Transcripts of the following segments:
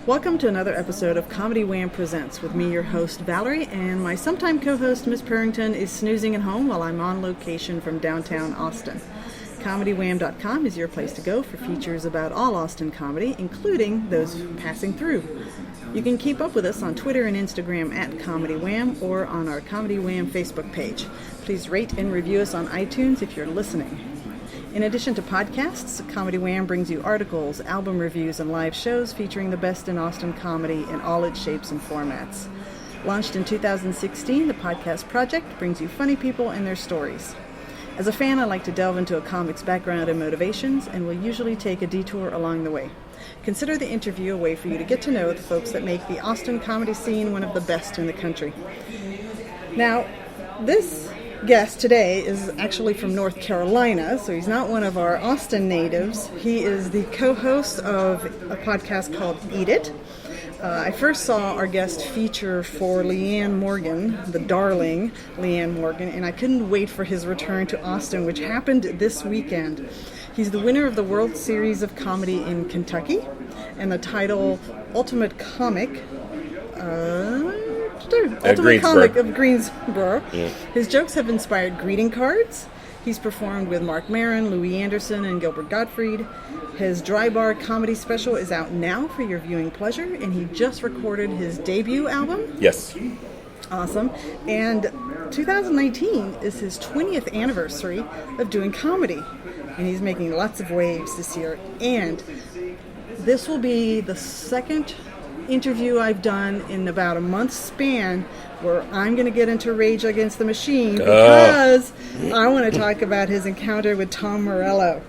Welcome to another episode of Comedy Wham Presents with me, your host, Valerie, and my sometime co-host, Miss Purrington, is snoozing at home while I'm on location from downtown Austin. ComedyWham.com is your place to go for features about all Austin comedy, including those passing through. You can keep up with us on Twitter and Instagram at Comedy Wham or on our Comedy Wham Facebook page. Please rate and review us on iTunes if you're listening. In addition to podcasts, Comedy Wham brings you articles, album reviews, and live shows featuring the best in Austin comedy in all its shapes and formats. Launched in 2016, the Podcast Project brings you funny people and their stories. As a fan, I like to delve into a comic's background and motivations, and will usually take a detour along the way. Consider the interview a way for you to get to know the folks that make the Austin comedy scene one of the best in the country. Now, this guest today is actually from North Carolina, so he's not one of our Austin natives. He is the co-host of a podcast called Eat It. I first saw our guest feature for Leanne Morgan, the darling Leanne Morgan, and I couldn't wait for his return to Austin, which happened this weekend. He's the winner of the World Series of Comedy in Kentucky and the title Ultimate Comic of Greensboro. Yeah. His jokes have inspired greeting cards. He's performed with Mark Maron, Louis Anderson, and Gilbert Gottfried. His Dry Bar comedy special is out now for your viewing pleasure, and he just recorded his debut album. Yes. Awesome. And 2019 is his 20th anniversary of doing comedy, and he's making lots of waves this year. And this will be the second interview I've done in about a month's span where I'm going to get into Rage Against the Machine because I want to talk about his encounter with Tom Morello.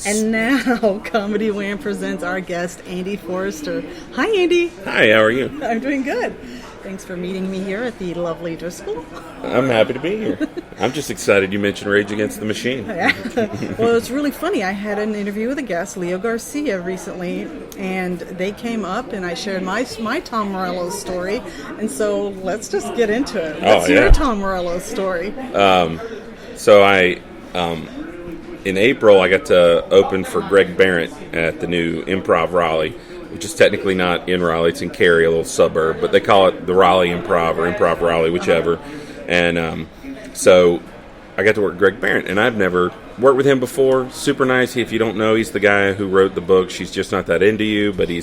And now Comedy Wham presents our guest, Andy Forrester. Hi, Andy. Hi, how are you? I'm doing good. Thanks for meeting me here at the lovely Driscoll. I'm happy to be here. I'm just excited you mentioned Rage Against the Machine. Yeah. Well, it's really funny. I had an interview with a guest, Leo Garcia, recently, and they came up and I shared my Tom Morello story. And so let's just get into it. What's your Tom Morello story? In April, I got to open for Greg Barrett at the new Improv Raleigh, which is technically not in Raleigh, it's in Cary, a little suburb, but they call it the Raleigh Improv or Improv Raleigh, whichever. And so I got to work with Greg Barrett, and I've never worked with him before. Super nice. If you don't know, he's the guy who wrote the book She's Just Not That Into You, but he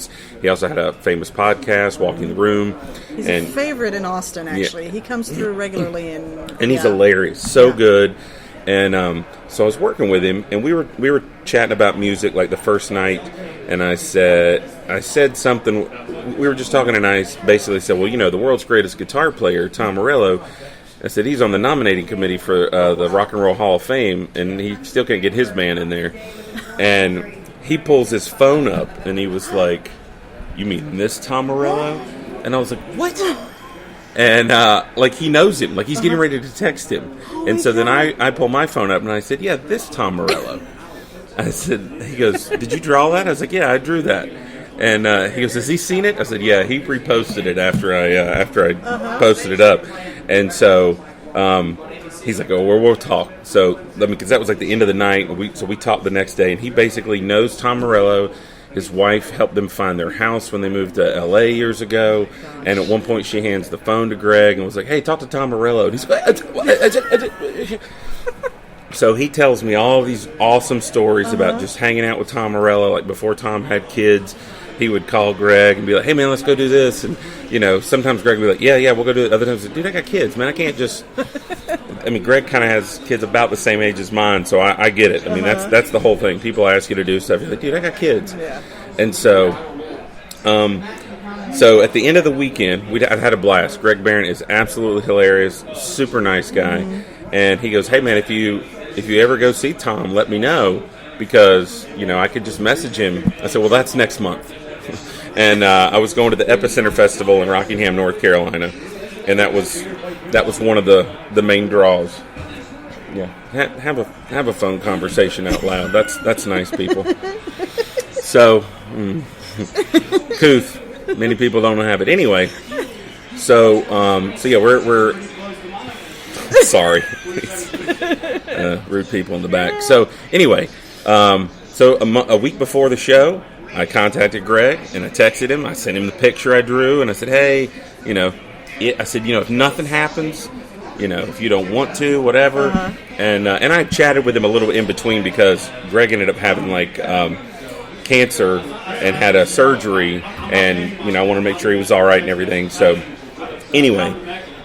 also had a famous podcast, Walking the Room. He's a favorite in Austin, actually. Yeah. He comes through regularly. And he's hilarious. So good. And so I was working with him, and we were chatting about music like the first night, and I said something. We were just talking, and I basically said, well, the world's greatest guitar player, Tom Morello, I said, he's on the nominating committee for the Rock and Roll Hall of Fame, and he still can't get his band in there. And he pulls his phone up, and he was like, you mean this Tom Morello? And I was like, what? And, he knows him. Like, he's getting ready to text him. And so then I pull my phone up, and I said, yeah, this Tom Morello. I said, he goes, did you draw that? I was like, yeah, I drew that. And he goes, has he seen it? I said, yeah, he reposted it after I posted it up. And so he's like, oh, well, we'll talk. So, because that was like the end of the night. So we talked the next day, and he basically knows Tom Morello. His wife helped them find their house when they moved to L.A. years ago. And at one point, she hands the phone to Greg and was like, hey, talk to Tom Morello. And he's like, so he tells me all these awesome stories about just hanging out with Tom Morello. Like before Tom had kids, he would call Greg and be like, hey, man, let's go do this. And, sometimes Greg would be like, yeah, we'll go do it. Other times, dude, I got kids, man. I can't just... Greg kind of has kids about the same age as mine, so I get it. I mean, that's the whole thing. People ask you to do stuff. You're like, dude, I got kids. Yeah. And so at the end of the weekend, I had a blast. Greg Barrett is absolutely hilarious, super nice guy. Mm-hmm. And he goes, hey, man, if you ever go see Tom, let me know, because, I could just message him. I said, well, that's next month. And I was going to the Epicenter Festival in Rockingham, North Carolina, and that was one of the main draws. Yeah, have a phone conversation out loud. That's nice, people. So, couth. Many people don't have it anyway. So yeah, we're sorry, rude people in the back. So anyway, so a week before the show, I contacted Greg, and I texted him. I sent him the picture I drew, and I said, hey, I said, if nothing happens, if you don't want to, whatever. And I chatted with him a little in between because Greg ended up having cancer and had a surgery, and I want to make sure he was all right and everything. So anyway,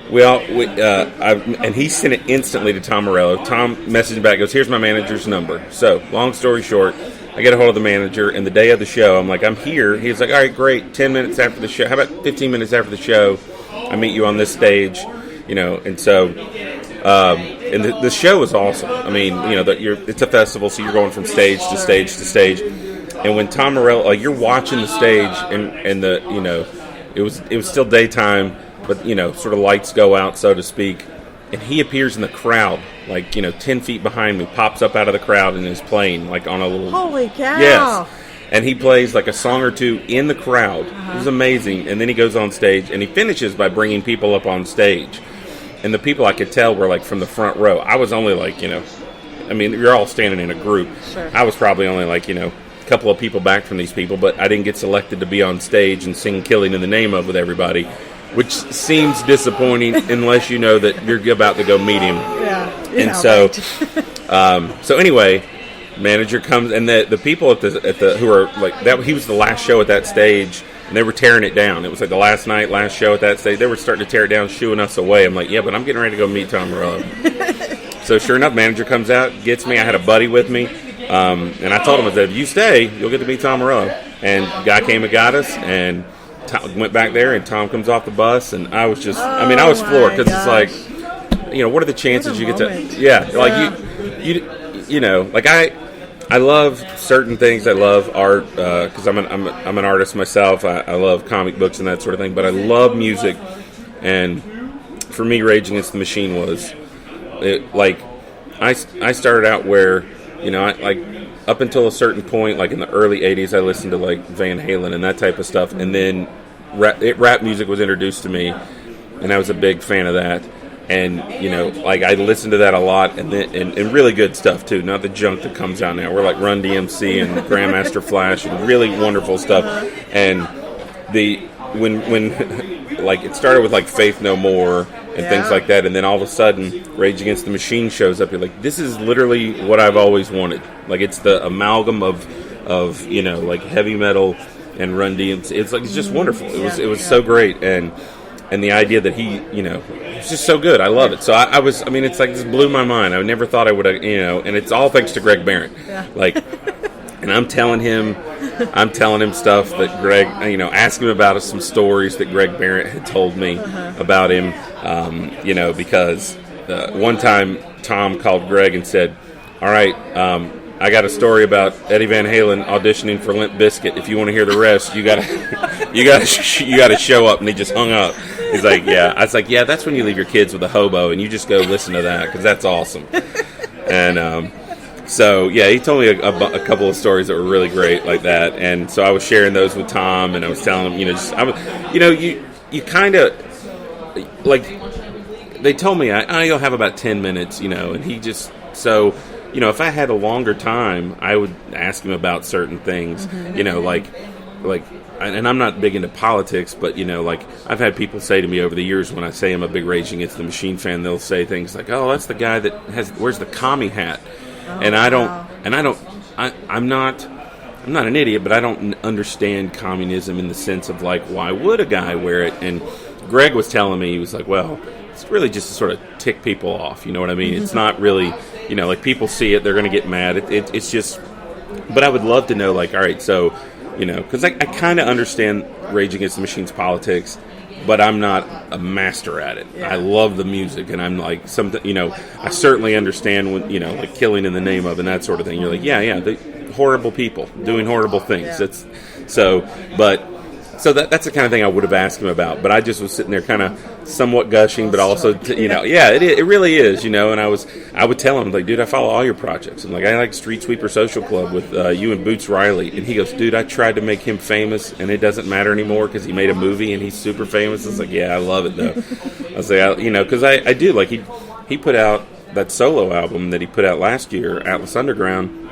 and he sent it instantly to Tom Morello. Tom messaged back, goes, here's my manager's number. So long story short, I get a hold of the manager, and the day of the show, I'm like, I'm here. He's like, all right, great. 10 minutes after the show. How about 15 minutes after the show? I meet you on this stage, and so, and the show is awesome. I mean, it's a festival, so you're going from stage to stage to stage. And when Tom Morello, you're watching the stage, and it was still daytime, but sort of lights go out, so to speak. And he appears in the crowd, 10 feet behind me, pops up out of the crowd and is playing, on a little... Holy cow! Yes. And he plays, a song or two in the crowd. It was amazing. And then he goes on stage, and he finishes by bringing people up on stage. And the people I could tell were, from the front row. I was only, you're all standing in a group. Sure. I was probably only, a couple of people back from these people, but I didn't get selected to be on stage and sing Killing in the Name of with everybody. Which seems disappointing unless you know that you're about to go meet him. Yeah. And so, so anyway, manager comes, and the people at the who are that, he was the last show at that stage, and they were tearing it down. It was the last show at that stage. They were starting to tear it down, shooing us away. I'm like, yeah, but I'm getting ready to go meet Tom Morello. So sure enough, manager comes out, gets me. I had a buddy with me, and I told him, I said, if you stay, you'll get to meet Tom Morello. And guy came and got us, and went back there, and Tom comes off the bus, and I was just, I was floored, because it's what are the chances you get to, I love certain things. I love art, because I'm an artist myself. I love comic books and that sort of thing, but I love music, and for me, Rage Against the Machine was, I started out where, up until a certain point, in the early 80s, I listened to, Van Halen and that type of stuff, and then rap music was introduced to me, and I was a big fan of that. And, I listened to that a lot, and really good stuff, too. Not the junk that comes out now. We're like Run DMC and Grandmaster Flash and really wonderful stuff. And when it started with, Faith No More and things like that, and then all of a sudden Rage Against the Machine shows up, you're like, this is literally what I've always wanted. It's the amalgam of heavy metal and Run DMC. It's just wonderful. It was so great, and the idea that he, it's just so good. I love it. So it's this blew my mind. I never thought I would have, and it's all thanks to Greg Barrett. Yeah. And I'm telling him stuff that Greg, asking him about some stories that Greg Barrett had told me about him, because one time Tom called Greg and said, all right, I got a story about Eddie Van Halen auditioning for Limp Bizkit. If you want to hear the rest, you gotta show up. And he just hung up. He's like, yeah. I was like, yeah, that's when you leave your kids with a hobo and you just go listen to that, because that's awesome. And so yeah, he told me a couple of stories that were really great like that. And so I was sharing those with Tom, and I was telling him, you kind of they told me you'll have about 10 minutes, and he just so. If I had a longer time, I would ask him about certain things, and I'm not big into politics, but, I've had people say to me over the years when I say I'm a big Rage Against the Machine fan, they'll say things like, oh, that's the guy that wears the commie hat. I'm not an idiot, but I don't understand communism in the sense of, why would a guy wear it? And Greg was telling me, he was like, well, it's really just to sort of tick people off, you know what I mean? It's not really... people see it, they're going to get mad. It's just, but I would love to know, all right, so, because I kind of understand Rage Against the Machine's politics, but I'm not a master at it. Yeah. I love the music, and I'm I certainly understand when, Killing in the Name of and that sort of thing. You're like, yeah, the horrible people doing horrible things. Yeah. So that's the kind of thing I would have asked him about, but I just was sitting there kind of somewhat gushing, but also, it really is, and I would tell him, dude, I follow all your projects. I'm I like Street Sweeper Social Club with you and Boots Riley, and he goes, dude, I tried to make him famous, and it doesn't matter anymore because he made a movie and he's super famous. I was like, yeah, I love it though. I was like, because I do, he put out that solo album that he put out last year, Atlas Underground,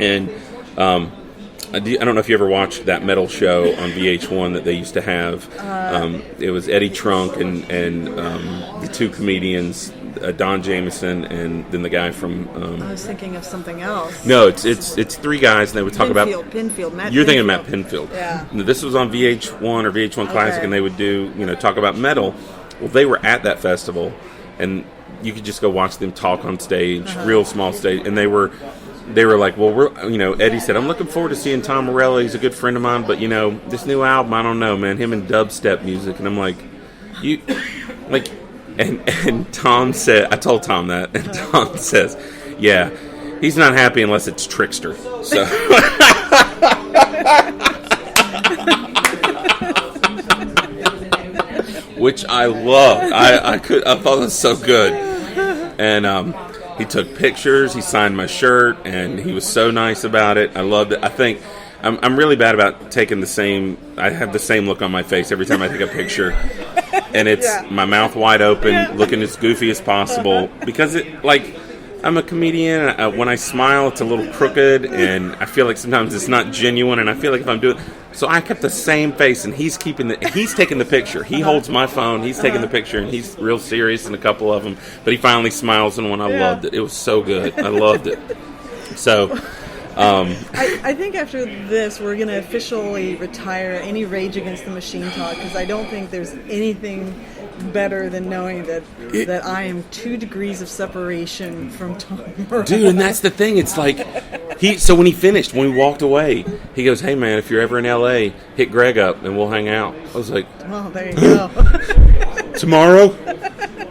and I don't know if you ever watched that metal show on VH1 that they used to have. It was Eddie Trunk and the two comedians, Don Jameson, and then the guy from. I was thinking of something else. No, it's three guys, and they would talk about Pinfield. Matt You're Pinfield. thinking of Matt Pinfield. Yeah. This was on VH1 or VH1 Classic, and they would do talk about metal. Well, they were at that festival, and you could just go watch them talk on stage, real small stage, and they were like, well, Eddie said, I'm looking forward to seeing Tom Morello. He's a good friend of mine, but this new album, I don't know, man. Him and dubstep music, and I'm like, and Tom said, I told Tom that, and Tom says, yeah, he's not happy unless it's Trickster. So. Which I loved. I thought it was so good. And he took pictures. He signed my shirt, and he was so nice about it. I loved it. I think I'm really bad about taking the same. I have the same look on my face every time I take a picture, and it's my mouth wide open, looking as goofy as possible because I'm a comedian. When I smile, it's a little crooked, and I feel like sometimes it's not genuine. And I feel like if I'm doing, so I kept the same face, and he's taking the picture. He holds my phone. He's taking the picture, and he's real serious in a couple of them. But he finally smiles in one. I loved it. It was so good. I loved it. So. I think after this, we're going to officially retire any Rage Against the Machine talk because I don't think there's anything better than knowing that I am 2 degrees of separation from Tom Morello. Dude, and that's the thing. It's like so when we walked away, he goes, "Hey man, if you're ever in LA, hit Greg up and we'll hang out." I was like, "Oh, there you go." Tomorrow?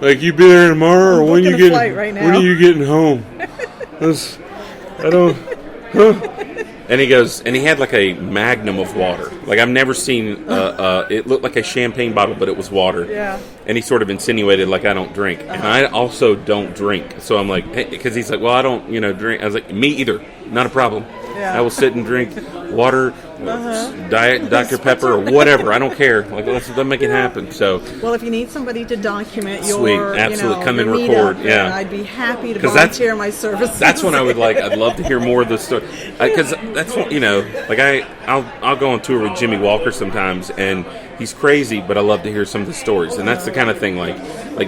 Like you be there tomorrow, or when you getting? Right now. When are you getting home? I don't. Huh? And he goes, and he had like a magnum of water. Like I've never seen. It looked like a champagne bottle, but it was water. Yeah. And he sort of insinuated like I don't drink, and I also don't drink. So I'm like, because he's like, well, I don't, drink. I was like, me either, not a problem. Yeah. I will sit and drink water, Diet Dr. Pepper, or whatever. I don't care. Like let's make it happen. So. Well, if you need somebody to document sweet, your, absolutely, come and your record. meetup, Yeah, I'd be happy to volunteer my services. That's when I would like. I'd love to hear more of the story because that's what like I'll go on tour with Jimmy Walker sometimes, and he's crazy, but I love to hear some of the stories, and that's the kind of thing like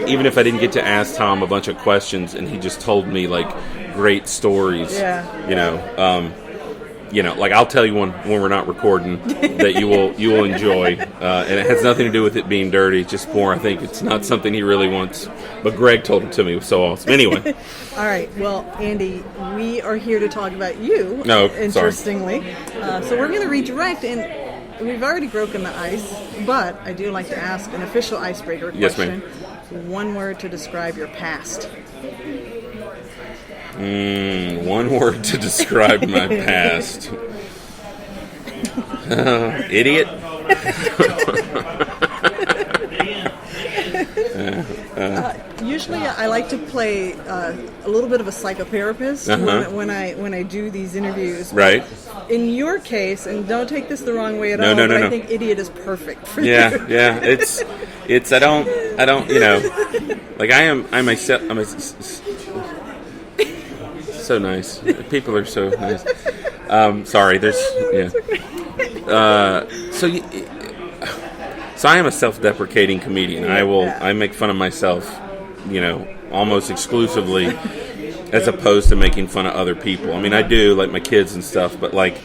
even if I didn't get to ask Tom a bunch of questions, and he just told me like great stories. Yeah. Like I'll tell you when we're not recording that you will enjoy, and it has nothing to do with it being dirty. It's just more, I think it's not something he really wants. But Greg told it to me. It was so awesome. Anyway. All right. Well, Andy, we are here to talk about you. No, interestingly. So we're going to redirect, and we've already broken the ice, but I do like to ask an official icebreaker question. Yes, ma'am. One word to describe your past. One word to describe my past. Idiot. Usually, I like to play a little bit of a psychotherapist when I do these interviews. Right. In your case, and don't take this the wrong way at all, No. I think idiot is perfect for you. Yeah. It's I don't like I'm so nice. People are so nice. Sorry, there's So I am a self-deprecating comedian. I make fun of myself, almost exclusively, as opposed to making fun of other people. I mean, I do like my kids and stuff, but like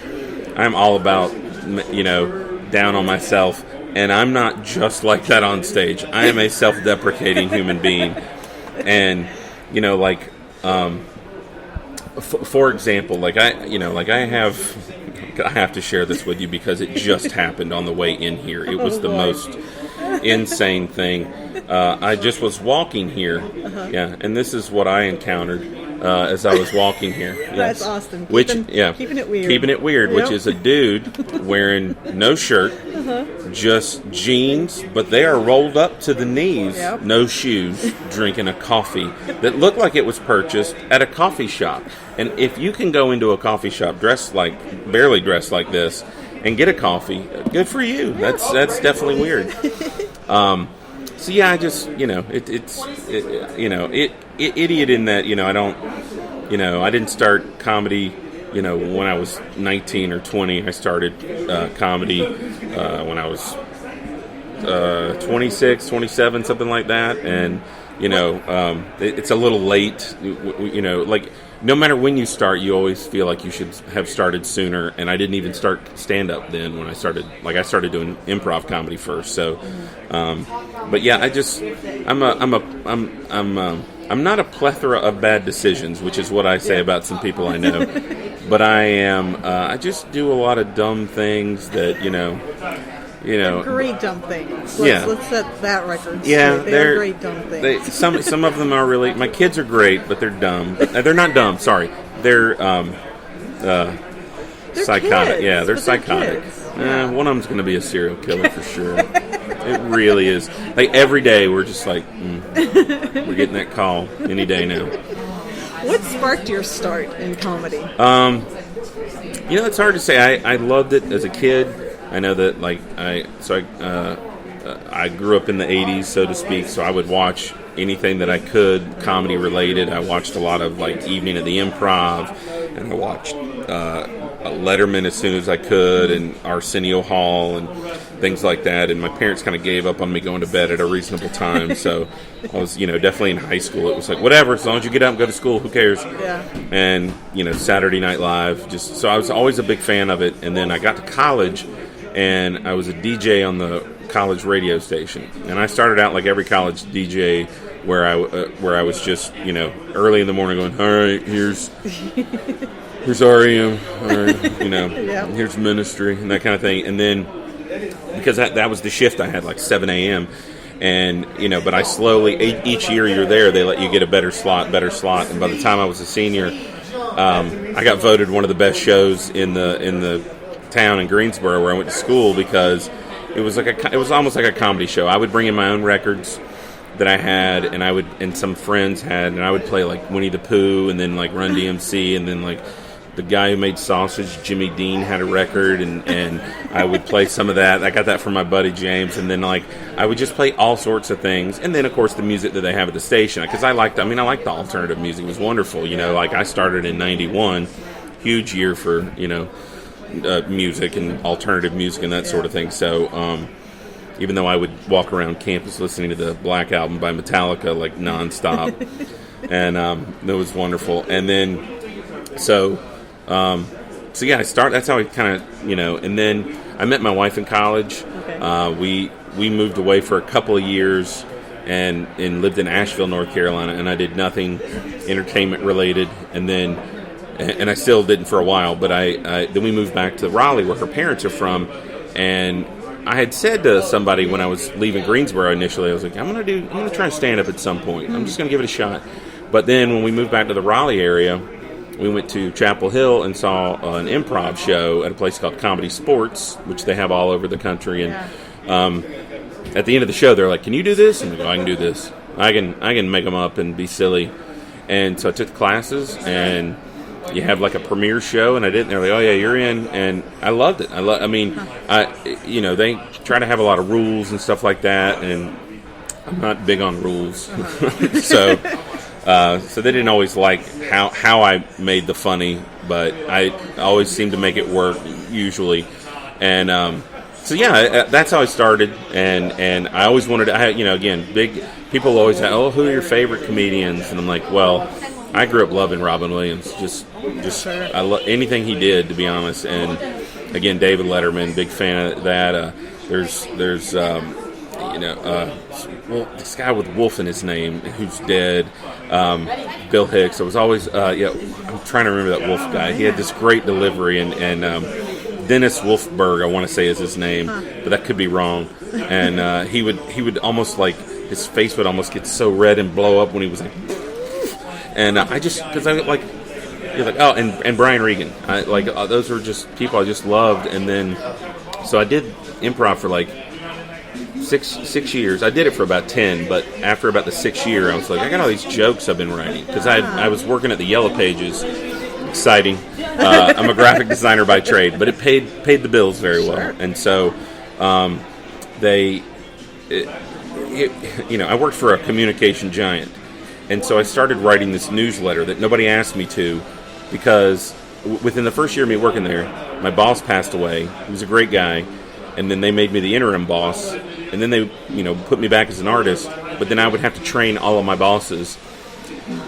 I'm all about down on myself, and I'm not just like that on stage. I am a self-deprecating human being, and for example, I have to share this with you because it just happened on the way in here. It was the most insane thing. I just was walking here, and this is what I encountered as I was walking here. Yes. That's awesome. Keeping it weird. Keeping it weird, which is a dude wearing no shirt, just jeans, but they are rolled up to the knees, no shoes, drinking a coffee that looked like it was purchased at a coffee shop. And if you can go into a coffee shop barely dressed like this and get a coffee, good for you. That's definitely weird. So yeah, I just idiot in that I don't I didn't start comedy when I was 19 or 20, I started comedy. When I was 26, 27, something like that. And, it's a little late, like no matter when you start, you always feel like you should have started sooner. And I didn't even start stand-up then when I started doing improv comedy first. So, but yeah, I'm not a plethora of bad decisions, which is what I say about some people I know. But I just do a lot of dumb things that, great dumb things. Let's set that record straight. Yeah, they're great dumb things. Some of them are really. My kids are great, but they're dumb. They're not dumb. Sorry, they're psychotic. Kids, Yeah, they're psychotic. One of them's going to be a serial killer for sure. It really is. Like every day, we're just like, we're getting that call any day now. What sparked your start in comedy? It's hard to say. I loved it as a kid. I know that, I grew up in the 80s, so to speak, so I would watch anything that I could, comedy related. I watched a lot of, Evening at the Improv, and I watched Letterman as soon as I could, and Arsenio Hall, and things like that. And my parents kind of gave up on me going to bed at a reasonable time, so I was, definitely in high school. It was like, whatever, as long as you get up and go to school, who cares? Yeah. And, Saturday Night Live, so I was always a big fan of it. And then I got to college, and I was a DJ on the college radio station. And I started out like every college DJ, where I was just, early in the morning going, all right, here's REM, all right, here's Ministry, and that kind of thing. And then, because that was the shift I had, 7 a.m., and, but I slowly, each year you're there, they let you get a better slot, and by the time I was a senior, I got voted one of the best shows in the town in Greensboro where I went to school, because it was almost like a comedy show. I would bring in my own records that I had, and some friends had, and I would play Winnie the Pooh, and then Run DMC, and then the guy who made sausage, Jimmy Dean, had a record, and I would play some of that. I got that from my buddy James, and then I would just play all sorts of things, and then of course the music that they have at the station, because I liked the alternative music. It was wonderful, I started in '91, huge year for music and alternative music and that sort of thing. So even though I would walk around campus listening to the Black Album by Metallica nonstop, and it was wonderful. And then so yeah, that's how I kind of and then I met my wife in college. Okay. We moved away for a couple of years and lived in Asheville, North Carolina, and I did nothing entertainment related, and I still didn't for a while, but then we moved back to Raleigh, where her parents are from, and I had said to somebody when I was leaving Greensboro initially, I was like, I'm gonna try and stand up at some point. I'm just gonna give it a shot. But then when we moved back to the Raleigh area, we went to Chapel Hill and saw an improv show at a place called Comedy Sports, which they have all over the country. And at the end of the show, they're like, "Can you do this?" And I go, "I can do this. I can make them up and be silly." And so I took the classes, and you have a premiere show, and I did, and they're like, "Oh yeah, you're in," and I loved it. They try to have a lot of rules and stuff like that, and I'm not big on rules, so they didn't always like how I made the funny, but I always seemed to make it work usually, and so yeah, that's how I started, and I always wanted to, again, big people always say, "Oh, who are your favorite comedians?" And I'm like, well, I grew up loving Robin Williams. Just I love anything he did, to be honest. And again, David Letterman, big fan of that. There's this guy with Wolf in his name who's dead, Bill Hicks. I was always I'm trying to remember that Wolf guy. He had this great delivery, and Dennis Wolfberg, I want to say is his name, but that could be wrong. And he would almost his face would almost get so red and blow up when he was like. And and Brian Regan, those were just people I just loved. And then, so I did improv for 6 years. I did it for about 10, but after about the 6th year, I was like, I got all these jokes I've been writing, because I was working at the Yellow Pages. Exciting. I'm a graphic designer by trade, but it paid the bills very well. Sure. And so I worked for a communication giant. And so I started writing this newsletter that nobody asked me to, because within the first year of me working there, my boss passed away. He was a great guy, and then they made me the interim boss, and then they, put me back as an artist. But then I would have to train all of my bosses.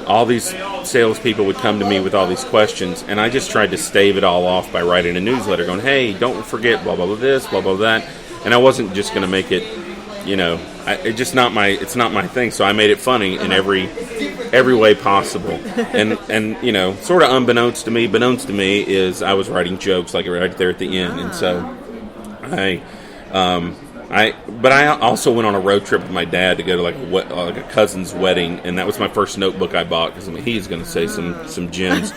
All these salespeople would come to me with all these questions, and I just tried to stave it all off by writing a newsletter, going, "Hey, don't forget blah blah blah this, blah blah that," and I wasn't just going to make it, it's not my thing. So I made it funny in every way possible, and sort of unbeknownst to me is I was writing jokes like right there at the end, and so But I also went on a road trip with my dad to go to like a cousin's wedding, and that was my first notebook I bought because he's going to say some gems.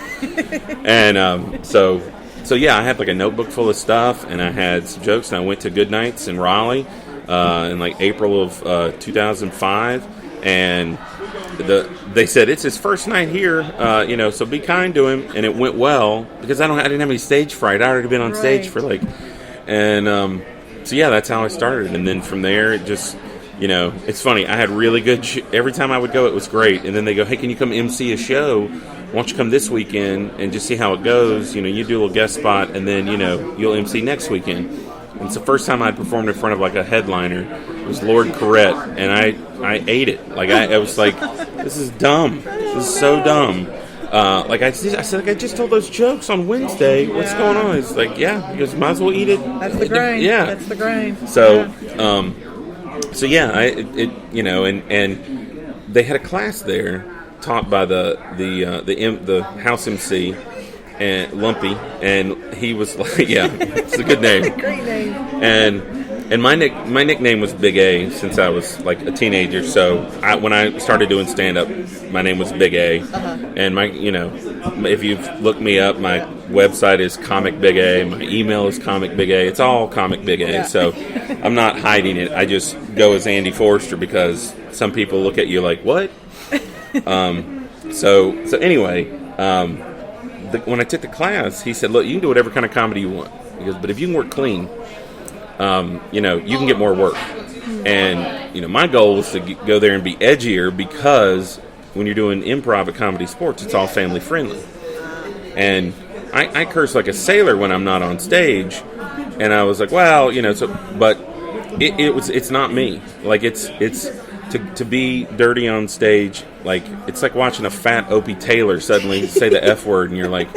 And so yeah, I had like a notebook full of stuff, and I had some jokes, and I went to Good Nights in Raleigh in like April of 2005, and they said it's his first night here, so be kind to him, and it went well because I didn't have any stage fright. I'd already been on stage for so yeah, that's how I started, and then from there, it just, it's funny. I had really good. Every time I would go, it was great, and then they go, "Hey, can you come MC a show? Why don't you come this weekend and just see how it goes? You do a little guest spot, and then you'll MC next weekend." And it's the first time I'd performed in front of like a headliner. It was Lord Corrette, and I ate it. Like I was like, "This is dumb. This is so dumb." I said, I just told those jokes on Wednesday. What's going on? He's like, yeah. He goes, might as well eat it. That's the grain. Yeah, that's the grain. So, and they had a class there taught by the house MC and Lumpy, and he was like, yeah, it's a good name, great name, and my nickname was Big A since I was like a teenager. So when I started doing stand up, my name was Big A, and if you've looked me up, my website is Comic Big A, my email is Comic Big A. It's all Comic Big A. Yeah. So I'm not hiding it. I just go as Andy Forrester because some people look at you like, what? So anyway, when I took the class, he said, look, you can do whatever kind of comedy you want. He goes, but if you can work clean, you can get more work. And, my goal was to go there and be edgier because when you're doing improv at Comedy Sports, it's all family friendly. And I curse like a sailor when I'm not on stage. And I was like, well, but it's not me. Like it's to be dirty on stage. Like it's like watching a fat Opie Taylor suddenly say the F word, and you're like,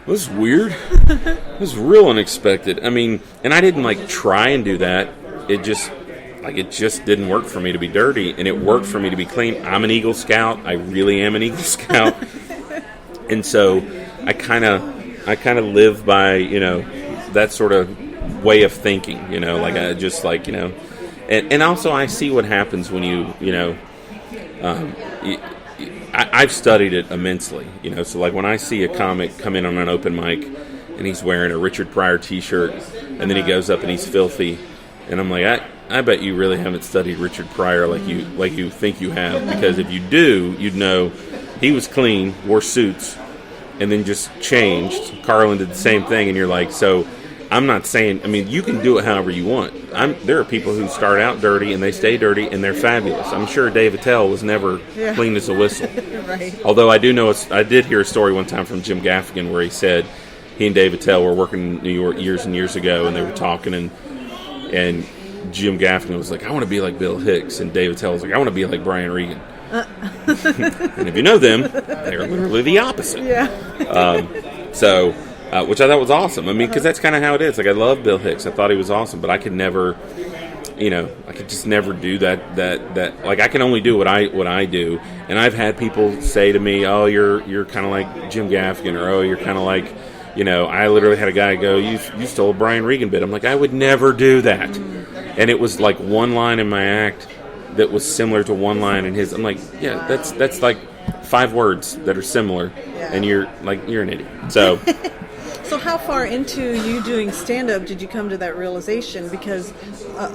this is weird. This is real unexpected. I mean, and I didn't like try and do that. It just didn't work for me to be dirty, and it worked for me to be clean. I'm an Eagle Scout. I really am an Eagle Scout. And so I kind of live by, that sort of way of thinking, I just like, and also I see what happens when I've studied it immensely, so like when I see a comic come in on an open mic and he's wearing a Richard Pryor t-shirt and then he goes up and he's filthy, and I'm like, I bet you really haven't studied Richard Pryor like you think you have, because if you do, you'd know he was clean, wore suits, and then just changed. Carlin did the same thing, and you're like, so I'm not saying, you can do it however you want. There are people who start out dirty and they stay dirty and they're fabulous. I'm sure Dave Attell was never clean as a whistle. Right. Although I did hear a story one time from Jim Gaffigan where he said he and Dave Attell were working in New York years and years ago, and they were talking, and Jim Gaffigan was like, I want to be like Bill Hicks, and Dave Attell was like, I want to be like Brian Regan. And if you know them, they're literally the opposite. Yeah. Which I thought was awesome. Because that's kind of how it is. Like, I love Bill Hicks. I thought he was awesome, but I could never, I could just never do that. Like, I can only do what I do. And I've had people say to me, oh, you're kind of like Jim Gaffigan, or oh, you're kind of like, I literally had a guy go, you stole a Brian Regan bit. I'm like, I would never do that. And it was like one line in my act that was similar to one line in his. I'm like, yeah, that's like 5 words that are similar, and you're an idiot. So. So how far into you doing stand-up did you come to that realization? Because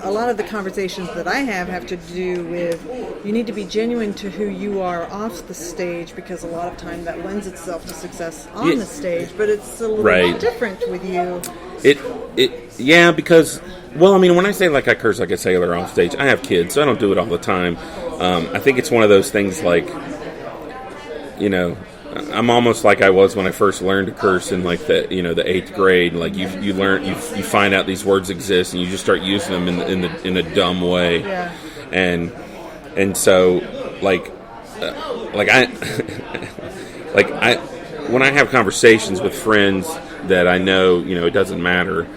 a lot of the conversations that I have to do with, you need to be genuine to who you are off the stage, because a lot of time that lends itself to success on the stage, but it's a little bit different with you. Yeah, because, well, when I say like I curse like a sailor off stage, I have kids, so I don't do it all the time. I think it's one of those things like, I'm almost like I was when I first learned to curse in like the 8th grade. Like you find out these words exist and you just start using them in a dumb way. Yeah. And so like I when I have conversations with friends that I know, it doesn't matter.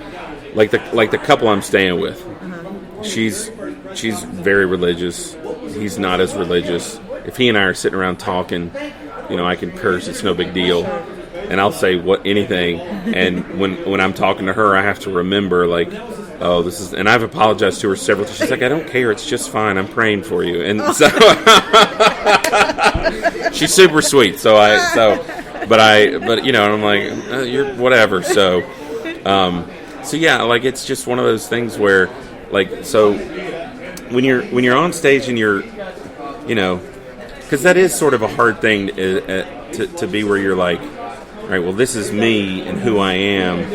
Like the couple I'm staying with, she's very religious. He's not as religious. If he and I are sitting around talking, I can curse. It's no big deal, and I'll say anything. And when I'm talking to her, I have to remember like, oh, this is. And I've apologized to her several times. She's like, I don't care. It's just fine. I'm praying for you. And so she's super sweet. But I'm like, you're whatever. So yeah, like it's just one of those things where, like, so when you're on stage and you're, because that is sort of a hard thing to be where you're like, all right, well, this is me and who I am,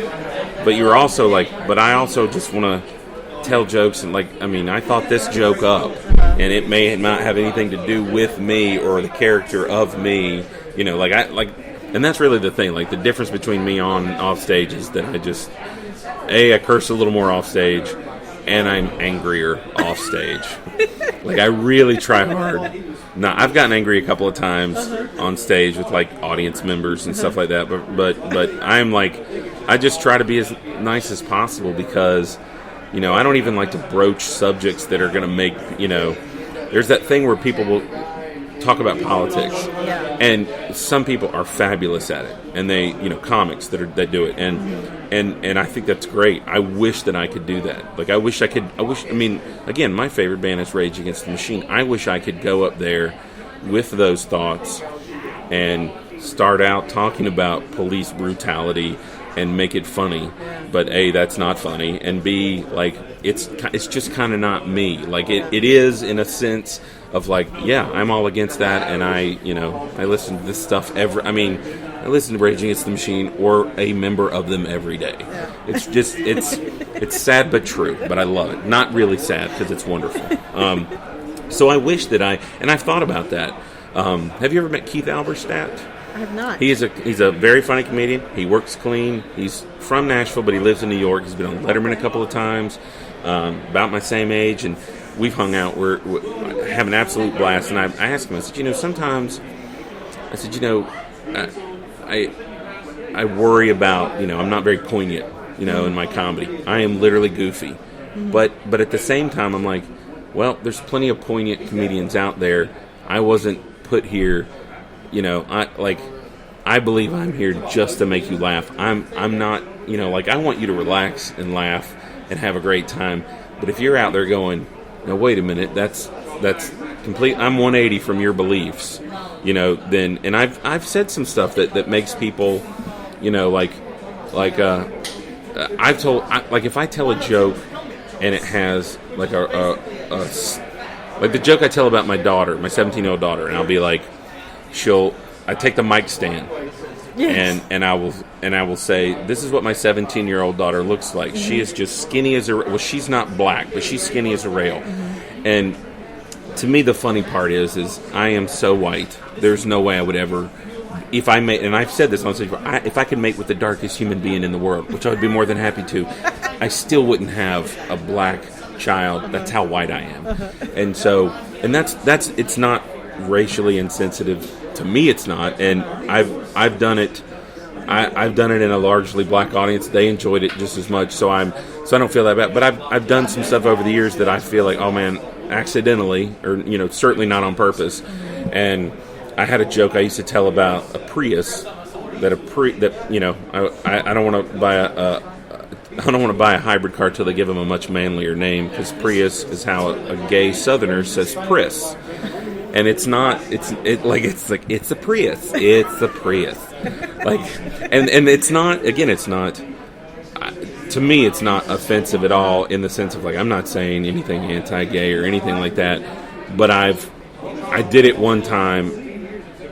but you're also like, but I also just want to tell jokes and like, I mean, I thought this joke up, and it may not have anything to do with me or the character of me, and that's really the thing. Like the difference between me off stage is that I curse a little more off stage, and I'm angrier off stage. Like I really try hard. Now I've gotten angry a couple of times on stage with like audience members and stuff like that. But I'm like, I just try to be as nice as possible because, I don't even like to broach subjects that are going to make, there's that thing where people will talk about politics, and some people are fabulous at it, and they, comics that do it, and I think that's great. I wish that I could do that. Like I mean, again, my favorite band is Rage Against the Machine. I wish I could go up there with those thoughts and start out talking about police brutality and make it funny, but A, that's not funny, and B, like it's just kind of not me. Like it is in a sense of like, yeah, I'm all against that, and I listen to this stuff I listen to Rage Against the Machine or a member of them every day. It's just it's sad but true, but I love it. Not really sad because it's wonderful. So I wish that and I've thought about that. Have you ever met Keith Alberstadt? I have not. He's a very funny comedian. He works clean. He's from Nashville, but he lives in New York. He's been on Letterman a couple of times, about my same age, and we've hung out. We're having an absolute blast. And I asked him, I said, sometimes, I worry about, I'm not very poignant, in my comedy. I am literally goofy. Mm-hmm. But at the same time, I'm like, well, there's plenty of poignant comedians out there. I wasn't put here, I believe I'm here just to make you laugh. I'm not, I want you to relax and laugh and have a great time. But if you're out there going, now wait a minute, that's complete. I'm 180 from your beliefs, then, and I've said some stuff that makes people, if I tell a joke and it has like like the joke I tell about my daughter, my 17-year-old daughter, and I'll be like, I take the mic stand, yes, and I will say, this is what my 17-year-old daughter looks like. Mm-hmm. She is just skinny as she's not black, but she's skinny as a rail. Mm-hmm. And to me, the funny part is I am so white. There's no way I would ever, if I made, and I've said this on stage before, if I could mate with the darkest human being in the world, which I would be more than happy to, I still wouldn't have a black child. That's how white I am. And so, and that's it's not racially insensitive to me. It's not, and I've done it. I've done it in a largely black audience. They enjoyed it just as much, so I don't feel that bad. But I've done some stuff over the years that I feel like, oh man, accidentally, or certainly not on purpose. And I had a joke I used to tell about a Prius I don't want to buy a hybrid car till they give them a much manlier name, because Prius is how a gay Southerner says Prius. And it's not. It's a Prius. It's a Prius. And it's not. Again, it's not. To me, it's not offensive at all in the sense of I'm not saying anything anti-gay or anything like that. But I did it one time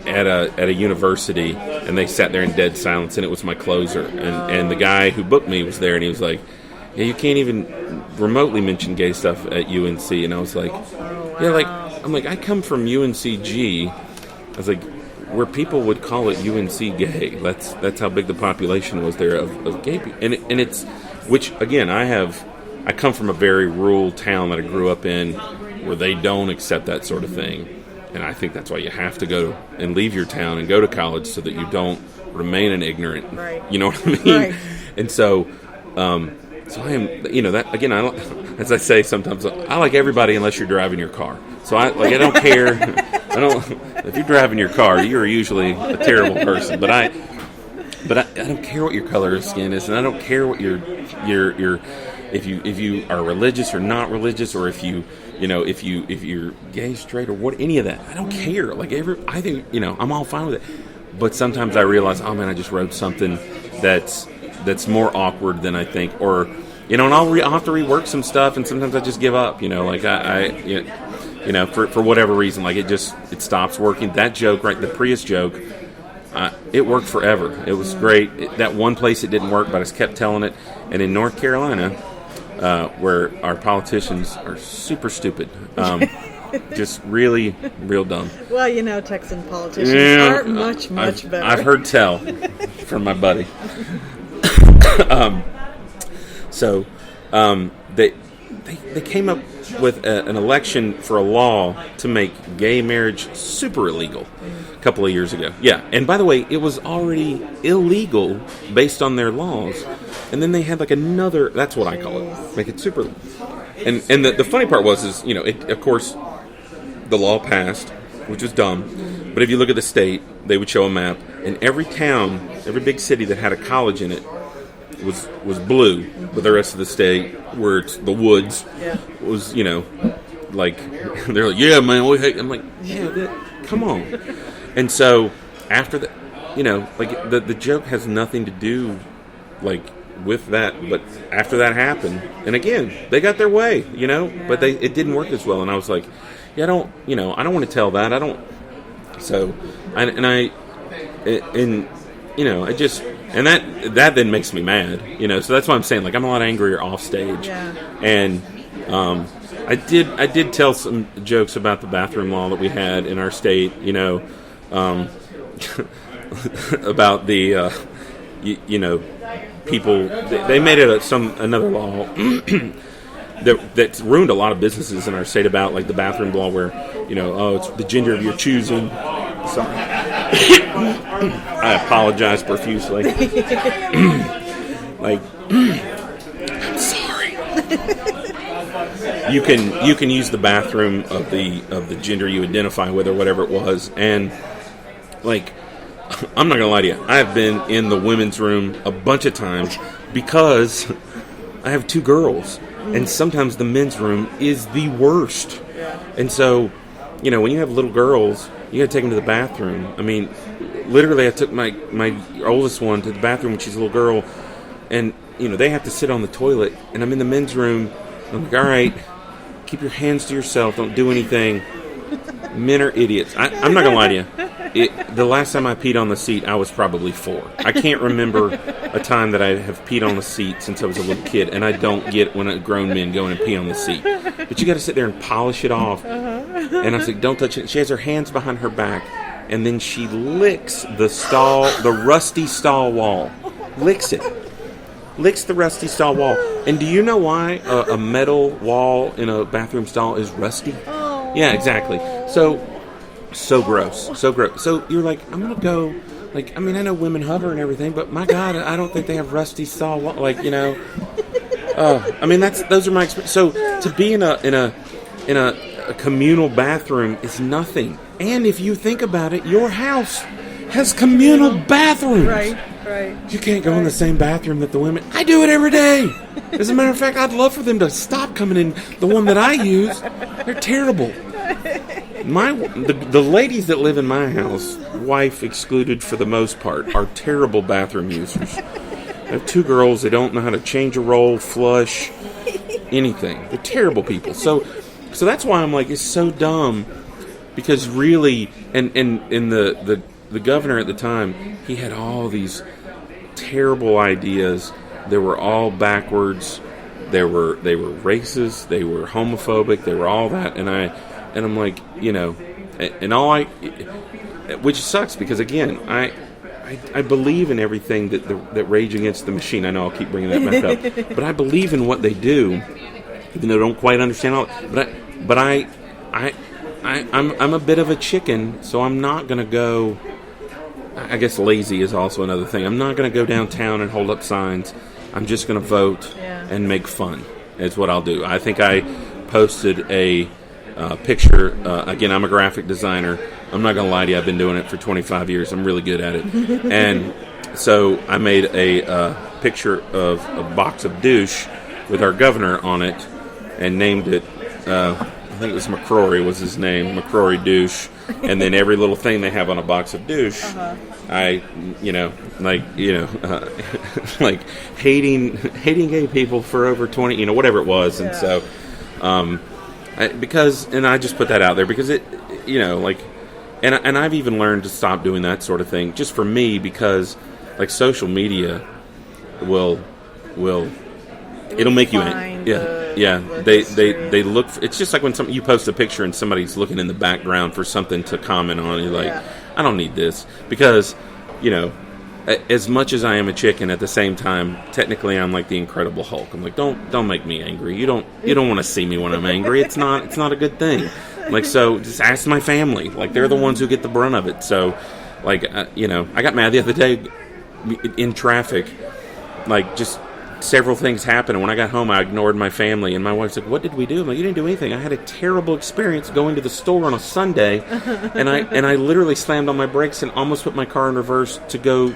at a university, and they sat there in dead silence, and it was my closer, and the guy who booked me was there, and he was like, "Yeah, you can't even remotely mention gay stuff at UNC." And I was like, "Yeah, I'm like, I come from UNCG." I was like, where people would call it UNC gay. That's how big the population was there of gay people. And it's, which again, I come from a very rural town that I grew up in where they don't accept that sort of thing. And I think that's why you have to go and leave your town and go to college so that you don't remain an ignorant. Right. You know what I mean? Right. And so I am, that again. As I say sometimes, I like everybody unless you're driving your car. So I don't care. If you're driving your car, you're usually a terrible person. But I don't care what your color of skin is, and I don't care what your if you are religious or not religious, or if you're gay, straight, or what, any of that. I don't care. I think I'm all fine with it. But sometimes I realize, oh man, I just wrote something that's more awkward than I think, or and I'll have to rework some stuff, and sometimes I just give up. For whatever reason, it stops working. That joke, right, the Prius joke, it worked forever. It was great. That one place it didn't work, but I just kept telling it. And in North Carolina, where our politicians are super stupid, just really real dumb. Well, Texan politicians are much better. I've heard tell from my buddy. They came up with an election for a law to make gay marriage super illegal a couple of years ago. Yeah, and by the way, it was already illegal based on their laws. And then they had another, that's what I call it, make it super illegal. And the funny part was, of course, the law passed, which was dumb. But if you look at the state, they would show a map, and every town, every big city that had a college in it was blue, but the rest of the state, where it's the woods, was, they're like, yeah, man, we hate. I'm like, yeah, come on. And so after that, the joke has nothing to do, with that, but after that happened, and again, they got their way, but it didn't work as well, and I was like, yeah, I don't want to tell that, and that then makes me mad, so that's why I'm saying, I'm a lot angrier off stage, and I did tell some jokes about the bathroom law that we had in our state, about the people, they made it another law that ruined a lot of businesses in our state about the bathroom law where it's the gender of your choosing. Sorry. I apologize profusely. I'm sorry. You can use the bathroom of the gender you identify with or whatever it was, and I'm not gonna lie to you, I have been in the women's room a bunch of times because I have two girls, and sometimes the men's room is the worst. And so, when you have little girls, you gotta take them to the bathroom. I mean, literally, I took my oldest one to the bathroom when she's a little girl, and they have to sit on the toilet, and I'm in the men's room. I'm like, all right, keep your hands to yourself, don't do anything. Men are idiots. I'm not gonna lie to you. The last time I peed on the seat, I was probably 4. I can't remember a time that I have peed on the seat since I was a little kid, and I don't get when grown men go in and pee on the seat. But you got to sit there and polish it off. And I was like, don't touch it. She has her hands behind her back, and then she licks the rusty stall wall. Licks it. Licks the rusty stall wall. And do you know why a metal wall in a bathroom stall is rusty? Yeah, exactly. So gross. So you're like, I'm going to go, I know women hover and everything, but my God, I don't think they have rusty stall, those are my experience. So to be in a communal bathroom is nothing. And if you think about it, your house has communal bathrooms. Right. You can't go in the same bathroom that the women, I do it every day. As a matter of fact, I'd love for them to stop coming in the one that I use. They're terrible. The ladies that live in my house, wife excluded for the most part, are terrible bathroom users. I have 2 girls. They don't know how to change a roll, flush, anything. They're terrible people. So that's why I'm like, it's so dumb, because really, and the governor at the time, he had all these terrible ideas. They were all backwards. They were racist. They were homophobic. They were all that, and and I'm like, and all which sucks because again, I believe in everything that Rage Against the Machine. I know I'll keep bringing that back up, but I believe in what they do, even though I don't quite understand all. But I'm a bit of a chicken, so I'm not going to go. I guess lazy is also another thing. I'm not going to go downtown and hold up signs. I'm just going to vote and make fun. Is what I'll do. I think I posted a picture. Again, I'm a graphic designer. I'm not going to lie to you. I've been doing it for 25 years. I'm really good at it. And so I made a picture of a box of douche with our governor on it and named it, I think it was McCrory was his name, McCrory douche. And then every little thing they have on a box of douche, I, like hating gay people for over 20, whatever it was. And so, and I just put that out there because it, and I've even learned to stop doing that sort of thing just for me because, like, social media it'll make you they look for, it's just like when you post a picture and somebody's looking in the background for something to comment on. You're like, I don't need this because as much as I am a chicken, at the same time, technically I'm like the Incredible Hulk. I'm like, don't make me angry. You don't want to see me when I'm angry. It's not a good thing. Like, so just ask my family. Like, they're the ones who get the brunt of it. So, like, I got mad the other day in traffic. Like, just several things happened. And when I got home, I ignored my family. And my wife's like, what did we do? I'm like, you didn't do anything. I had a terrible experience going to the store on a Sunday. and I literally slammed on my brakes and almost put my car in reverse to go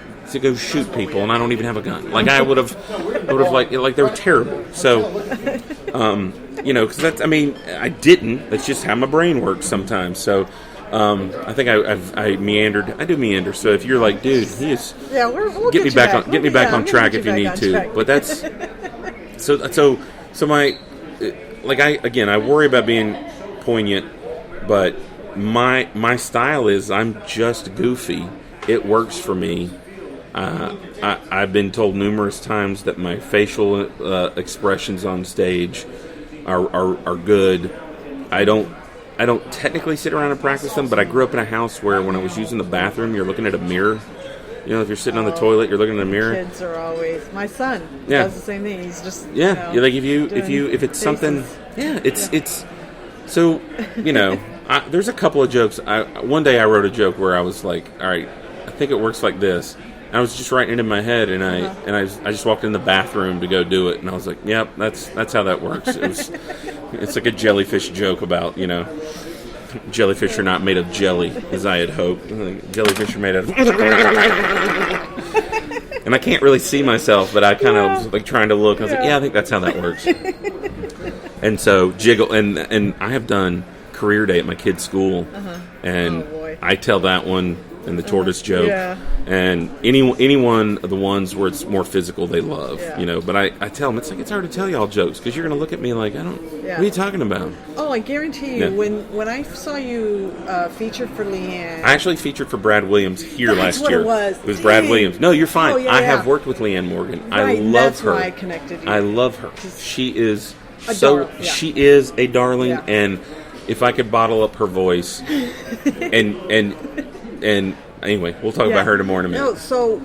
shoot people. And I don't even have a gun. Like, I would have like they were terrible. So, because that's, I didn't. That's just how my brain works sometimes. So, I think I meandered. I do meander. So if you're like, dude, he is, we'll get me back on track if you need to. But that's so my, like, I worry about being poignant, but my style is I'm just goofy. It works for me. I've been told numerous times that my facial expressions on stage are good. I don't technically sit around and practice them, but I grew up in a house where when I was using the bathroom, you're looking at a mirror. If you're sitting on the toilet, you're looking at a mirror. Kids are always. My son does the same thing. He's just You're like if it's something, it's so there's a couple of jokes. One day I wrote a joke where I was like, all right, I think it works like this. And I was just writing it in my head, and I just walked in the bathroom to go do it, and I was like, yep, that's how that works. It's like a jellyfish joke about, jellyfish are not made of jelly, as I had hoped. Jellyfish are made of... And I can't really see myself, but I kind of was like trying to look. I was like, I think that's how that works. And so, jiggle, and I have done career day at my kid's school, and I tell that one and the tortoise joke, and any one of the ones where it's more physical they love, but I tell them it's hard to tell y'all jokes because you're going to look at me like, what are you talking about? Oh, I guarantee you, when I saw you featured for Leanne, I actually featured for Brad Williams here last year. It was Brad Williams. No, you're fine. I have worked with Leanne Morgan. Right, I love that's her. Why I connected you. I love her. She is she is a darling, and if I could bottle up her voice and anyway, we'll talk about her tomorrow in a minute. No, so,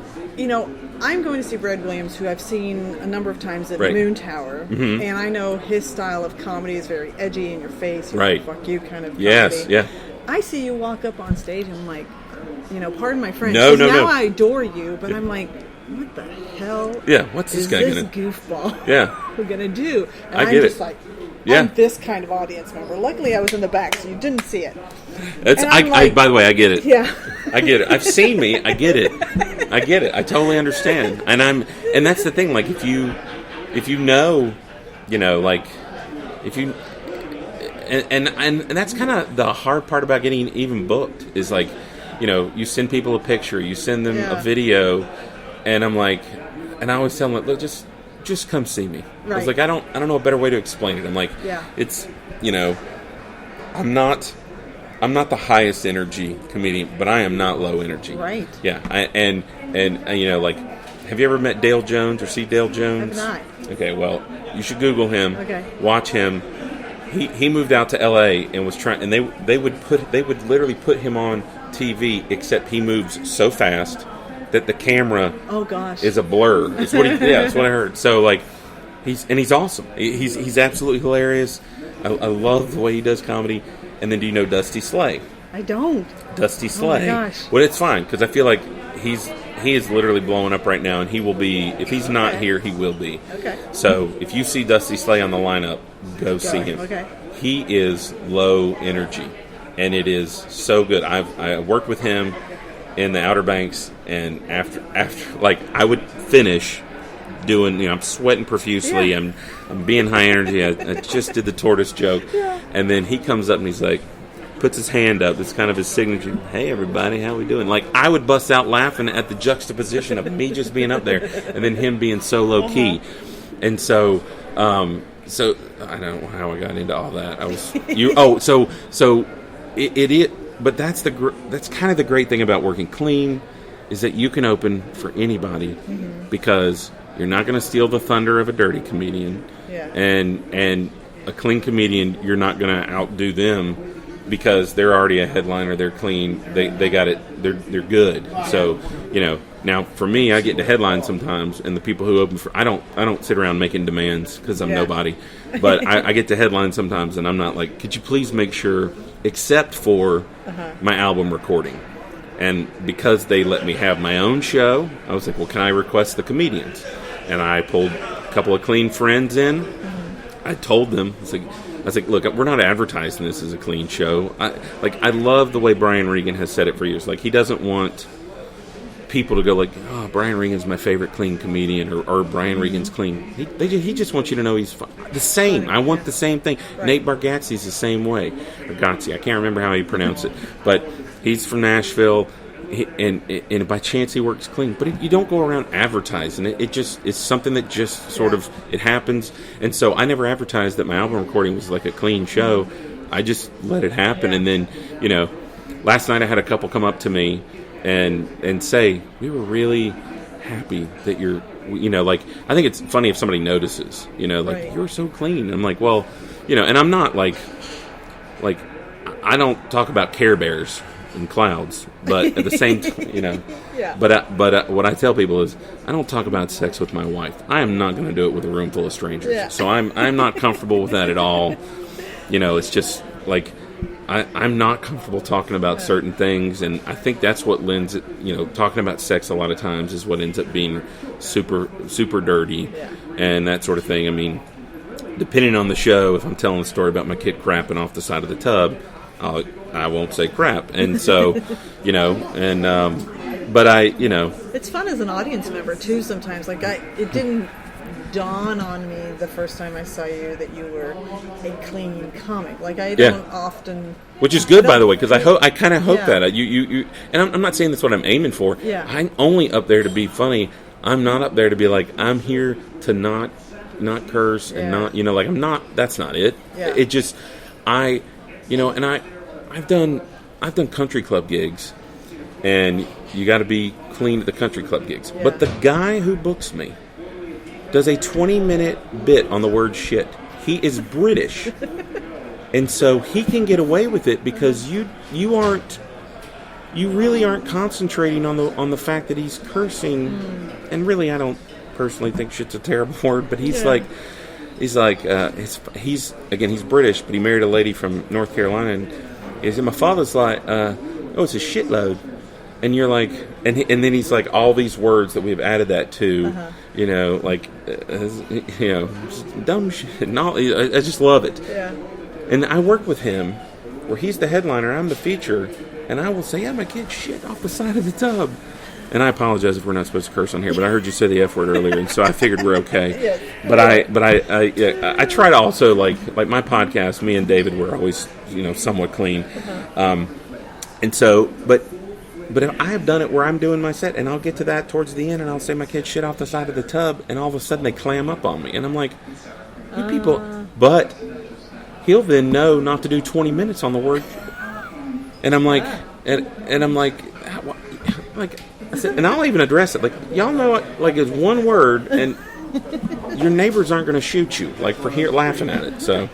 I'm going to see Brad Williams, who I've seen a number of times at Moon Tower, and I know his style of comedy is very edgy, in your face, fuck you kind of comedy. Yes, yeah. I see you walk up on stage, and I'm like, pardon my French, no. I adore you, but I'm like, what the hell what's this guy is this goofball we're going to do? And I get just like, I'm this kind of audience member. Luckily, I was in the back, so you didn't see it. By the way, I get it. Yeah. I get it. I've seen me. I get it. I totally understand. And that's the thing. Like, if you like, if you, and that's kind of the hard part about getting even booked is like, you send people a picture, you send them a video, and I'm like, and I always tell them, look, just come see me. Right. I was like, I don't know a better way to explain it. I'm like, it's, I'm not the highest energy comedian, but I am not low energy. Right. Yeah. And like, have you ever met Dale Jones or see Dale Jones? I have not. Okay, well, you should Google him. Okay. Watch him. he moved out to L.A. and was trying, and they would literally put him on TV, except he moves so fast that the camera is a blur. It's what that's what I heard. So like he's awesome. He's absolutely hilarious. I love the way he does comedy. And then do you know Dusty Slay? I don't. Dusty Slay. Oh my gosh. Well, it's fine because I feel like he is literally blowing up right now, and he will be, if he's not here, he will be. Okay. So if you see Dusty Slay on the lineup, go see him. Okay. He is low energy, and it is so good. I worked with him in the Outer Banks, and after like I would finish doing, I'm sweating profusely. Yeah. I'm being high energy. I just did the tortoise joke, and then he comes up and he's like, puts his hand up. It's kind of his signature. Hey, everybody, how we doing? Like, I would bust out laughing at the juxtaposition of me just being up there and then him being so low key. And so I don't know how I got into all that. I was but that's kind of the great thing about working clean is that you can open for anybody because you're not going to steal the thunder of a dirty comedian. Yeah. And a clean comedian, you're not going to outdo them because they're already a headliner. They're clean. They got it. They're good. So, now for me, I get to headline sometimes, and the people who open for I don't sit around making demands because I'm nobody. But I get to headline sometimes, and I'm not like, could you please make sure, except for my album recording. And because they let me have my own show, I was like, well, can I request the comedians? And I pulled a couple of clean friends in. I told them, I was like, look, we're not advertising this as a clean show. I love the way Brian Regan has said it for years. Like, he doesn't want people to go like, oh, Brian Regan's my favorite clean comedian, or Brian Regan's clean. He just wants you to know he's fun. The same. I want the same thing. Right. Nate Bargatze's the same way. Or Gotze. I can't remember how you pronounce it. But he's from Nashville. And by chance he works clean, but you don't go around advertising it. It just is something that just sort of it happens. And so I never advertised that my album recording was like a clean show. I just let it happen. And then last night I had a couple come up to me and say, we were really happy that you're like, I think it's funny if somebody notices, like, you're so clean. I'm like, well, and I'm not like I don't talk about Care Bears and clouds, but at the same time, But what I tell people is, I don't talk about sex with my wife. I am not going to do it with a room full of strangers. Yeah. So I'm not comfortable with that at all. It's just like I'm not comfortable talking about certain things, and I think that's what lends it. Talking about sex a lot of times is what ends up being super super dirty, and that sort of thing. I mean, depending on the show, if I'm telling a story about my kid crapping off the side of the tub, I won't say crap. And so, but it's fun as an audience member too sometimes. Like, it didn't dawn on me the first time I saw you that you were a clean comic. Like, I don't often, which is good, by the way, because I kind of hope that you and I'm not saying that's what I'm aiming for. Yeah. I'm only up there to be funny. I'm not up there to be like, I'm here to not curse and not, like, I'm not. That's not it. Yeah. It just and I've done country club gigs, and you got to be clean at the country club gigs. Yeah. But the guy who books me does a 20-minute bit on the word shit. He is British, and so he can get away with it because you really aren't concentrating on the fact that he's cursing. And really, I don't personally think shit's a terrible word, but he's like. He's British, but he married a lady from North Carolina, and my father's like, it's a shitload, and you're like, and then he's like, all these words that we've added that to, dumb shit, and all. I just love it. Yeah. And I work with him, where he's the headliner, I'm the feature, and I will say, my kid shit off the side of the tub. And I apologize if we're not supposed to curse on here, but I heard you say the F word earlier, and so I figured we're okay. Yes. But I try to also like my podcast. Me and David were always somewhat clean, and so but I have done it where I'm doing my set, and I'll get to that towards the end, and I'll say my kid shit off the side of the tub, and all of a sudden they clam up on me, and I'm like, you people. But he'll then know not to do 20 minutes on the word, and I'm like, and I'm like. I said, and I'll even address it. Like, y'all know, like, it's one word, and your neighbors aren't going to shoot you like for here laughing at it. So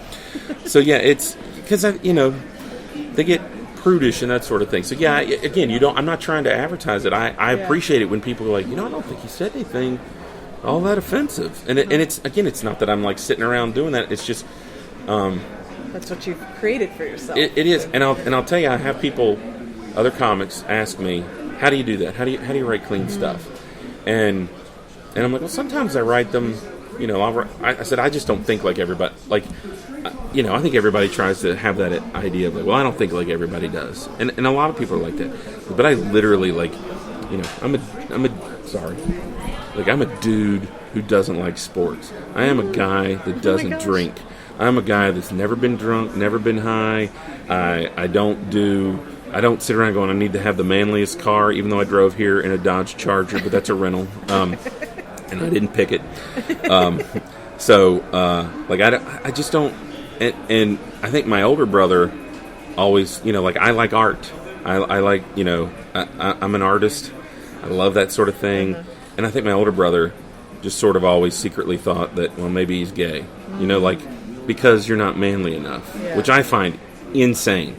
yeah, it's because they get prudish and that sort of thing. So yeah, again, I'm not trying to advertise it. I appreciate it when people are like, I don't think he said anything all that offensive. And it's not that I'm like sitting around doing that. It's just that's what you've created for yourself. It is, and I'll tell you, I have people, other comics, ask me, how do you do that? How do you write clean stuff? And I'm like, well, sometimes I write them. I said I just don't think like everybody. Like, I think everybody tries to have that idea of like, well, I don't think like everybody does, and a lot of people are like that. But I literally like, I'm a dude who doesn't like sports. I am a guy that doesn't drink. I'm a guy that's never been drunk, never been high. I don't sit around going, I need to have the manliest car, even though I drove here in a Dodge Charger, but that's a rental, and I didn't pick it. I just don't. And I think my older brother always, I like art. I like, I'm an artist. I love that sort of thing. And I think my older brother just sort of always secretly thought that, well, maybe he's gay. Because you're not manly enough, which I find insane.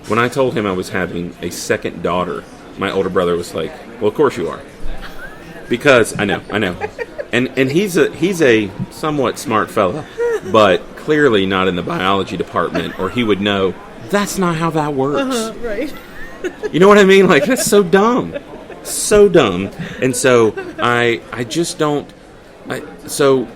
When I told him I was having a second daughter, my older brother was like, well, of course you are. Because I know. And he's a somewhat smart fella, but clearly not in the biology department, or he would know that's not how that works. Right. You know what I mean? Like, that's so dumb. So dumb. And so I just don't. So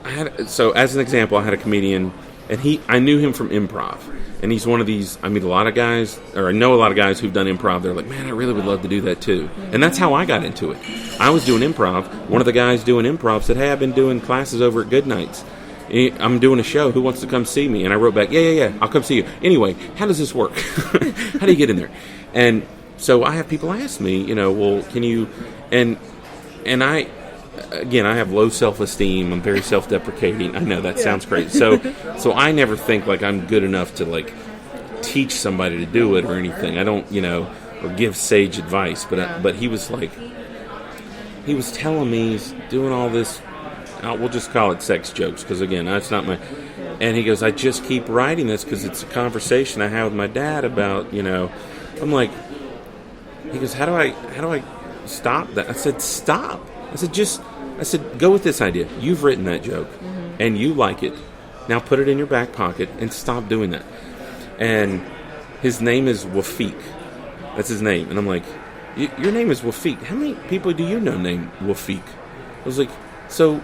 as an example, I had a comedian, and I knew him from improv, and he's one of these. I meet a lot of guys, or I know a lot of guys who've done improv. They're like, man, I really would love to do that too, and that's how I got into it. I was doing improv. One of the guys doing improv said, hey, I've been doing classes over at Good Nights. I'm doing a show. Who wants to come see me? And I wrote back, yeah, I'll come see you. Anyway, how does this work? How do you get in there? And so I have people ask me, well, can you? And I have low self-esteem. I'm very self-deprecating. I know that sounds crazy. So I never think like I'm good enough to like teach somebody to do it or anything. I don't, or give sage advice. But he was like, he was telling me he's doing all this. We'll just call it sex jokes because again, that's not my. And he goes, I just keep writing this because it's a conversation I had with my dad about, I'm like, he goes, how do I stop that? I said, stop. I said, go with this idea. You've written that joke, and you like it. Now put it in your back pocket and stop doing that. And his name is Wafiq. That's his name. And I'm like, your name is Wafiq. How many people do you know named Wafiq? I was like, so,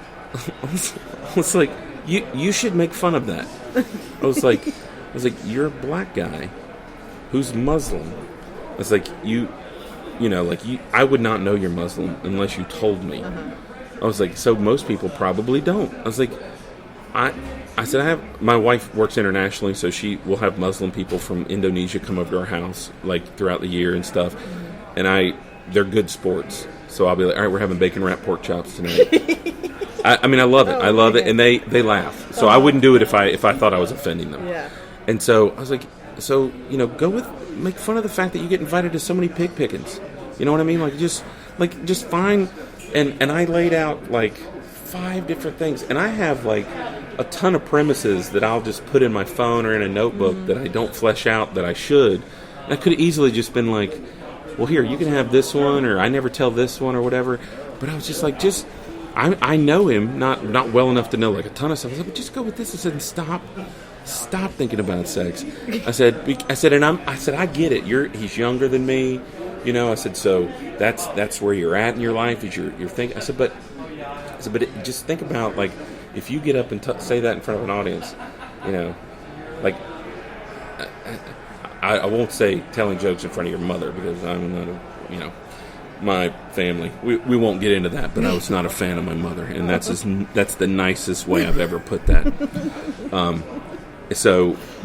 I was like, you should make fun of that. I was like, you're a black guy who's Muslim. I was like, I would not know you're Muslim unless you told me. I was like, so most people probably don't. I was like, I said, my wife works internationally, so she will have Muslim people from Indonesia come over to our house, like, throughout the year and stuff. And they're good sports. So I'll be like, all right, we're having bacon wrapped pork chops tonight. I love it. I love it. And they laugh. So I wouldn't do it if I thought I was offending them. Yeah. And so I was like, make fun of the fact that you get invited to so many pig pickings. You know what I mean? Just find, and I laid out like 5 different things, and I have like a ton of premises that I'll just put in my phone or in a notebook that I don't flesh out that I should. And I could have easily just been like, well, here, you can have this one, or I never tell this one, or whatever. But I was just like, I know him not well enough to know like a ton of stuff. I said, but just go with this. I said, and stop thinking about sex. I said, I get it. He's younger than me, I said, so that's where you're at in your life. Is you're thinking. I said, but just think about like if you get up and say that in front of an audience, like I won't say telling jokes in front of your mother because I'm not my family. We won't get into that, but I was not a fan of my mother, and that's the nicest way I've ever put that.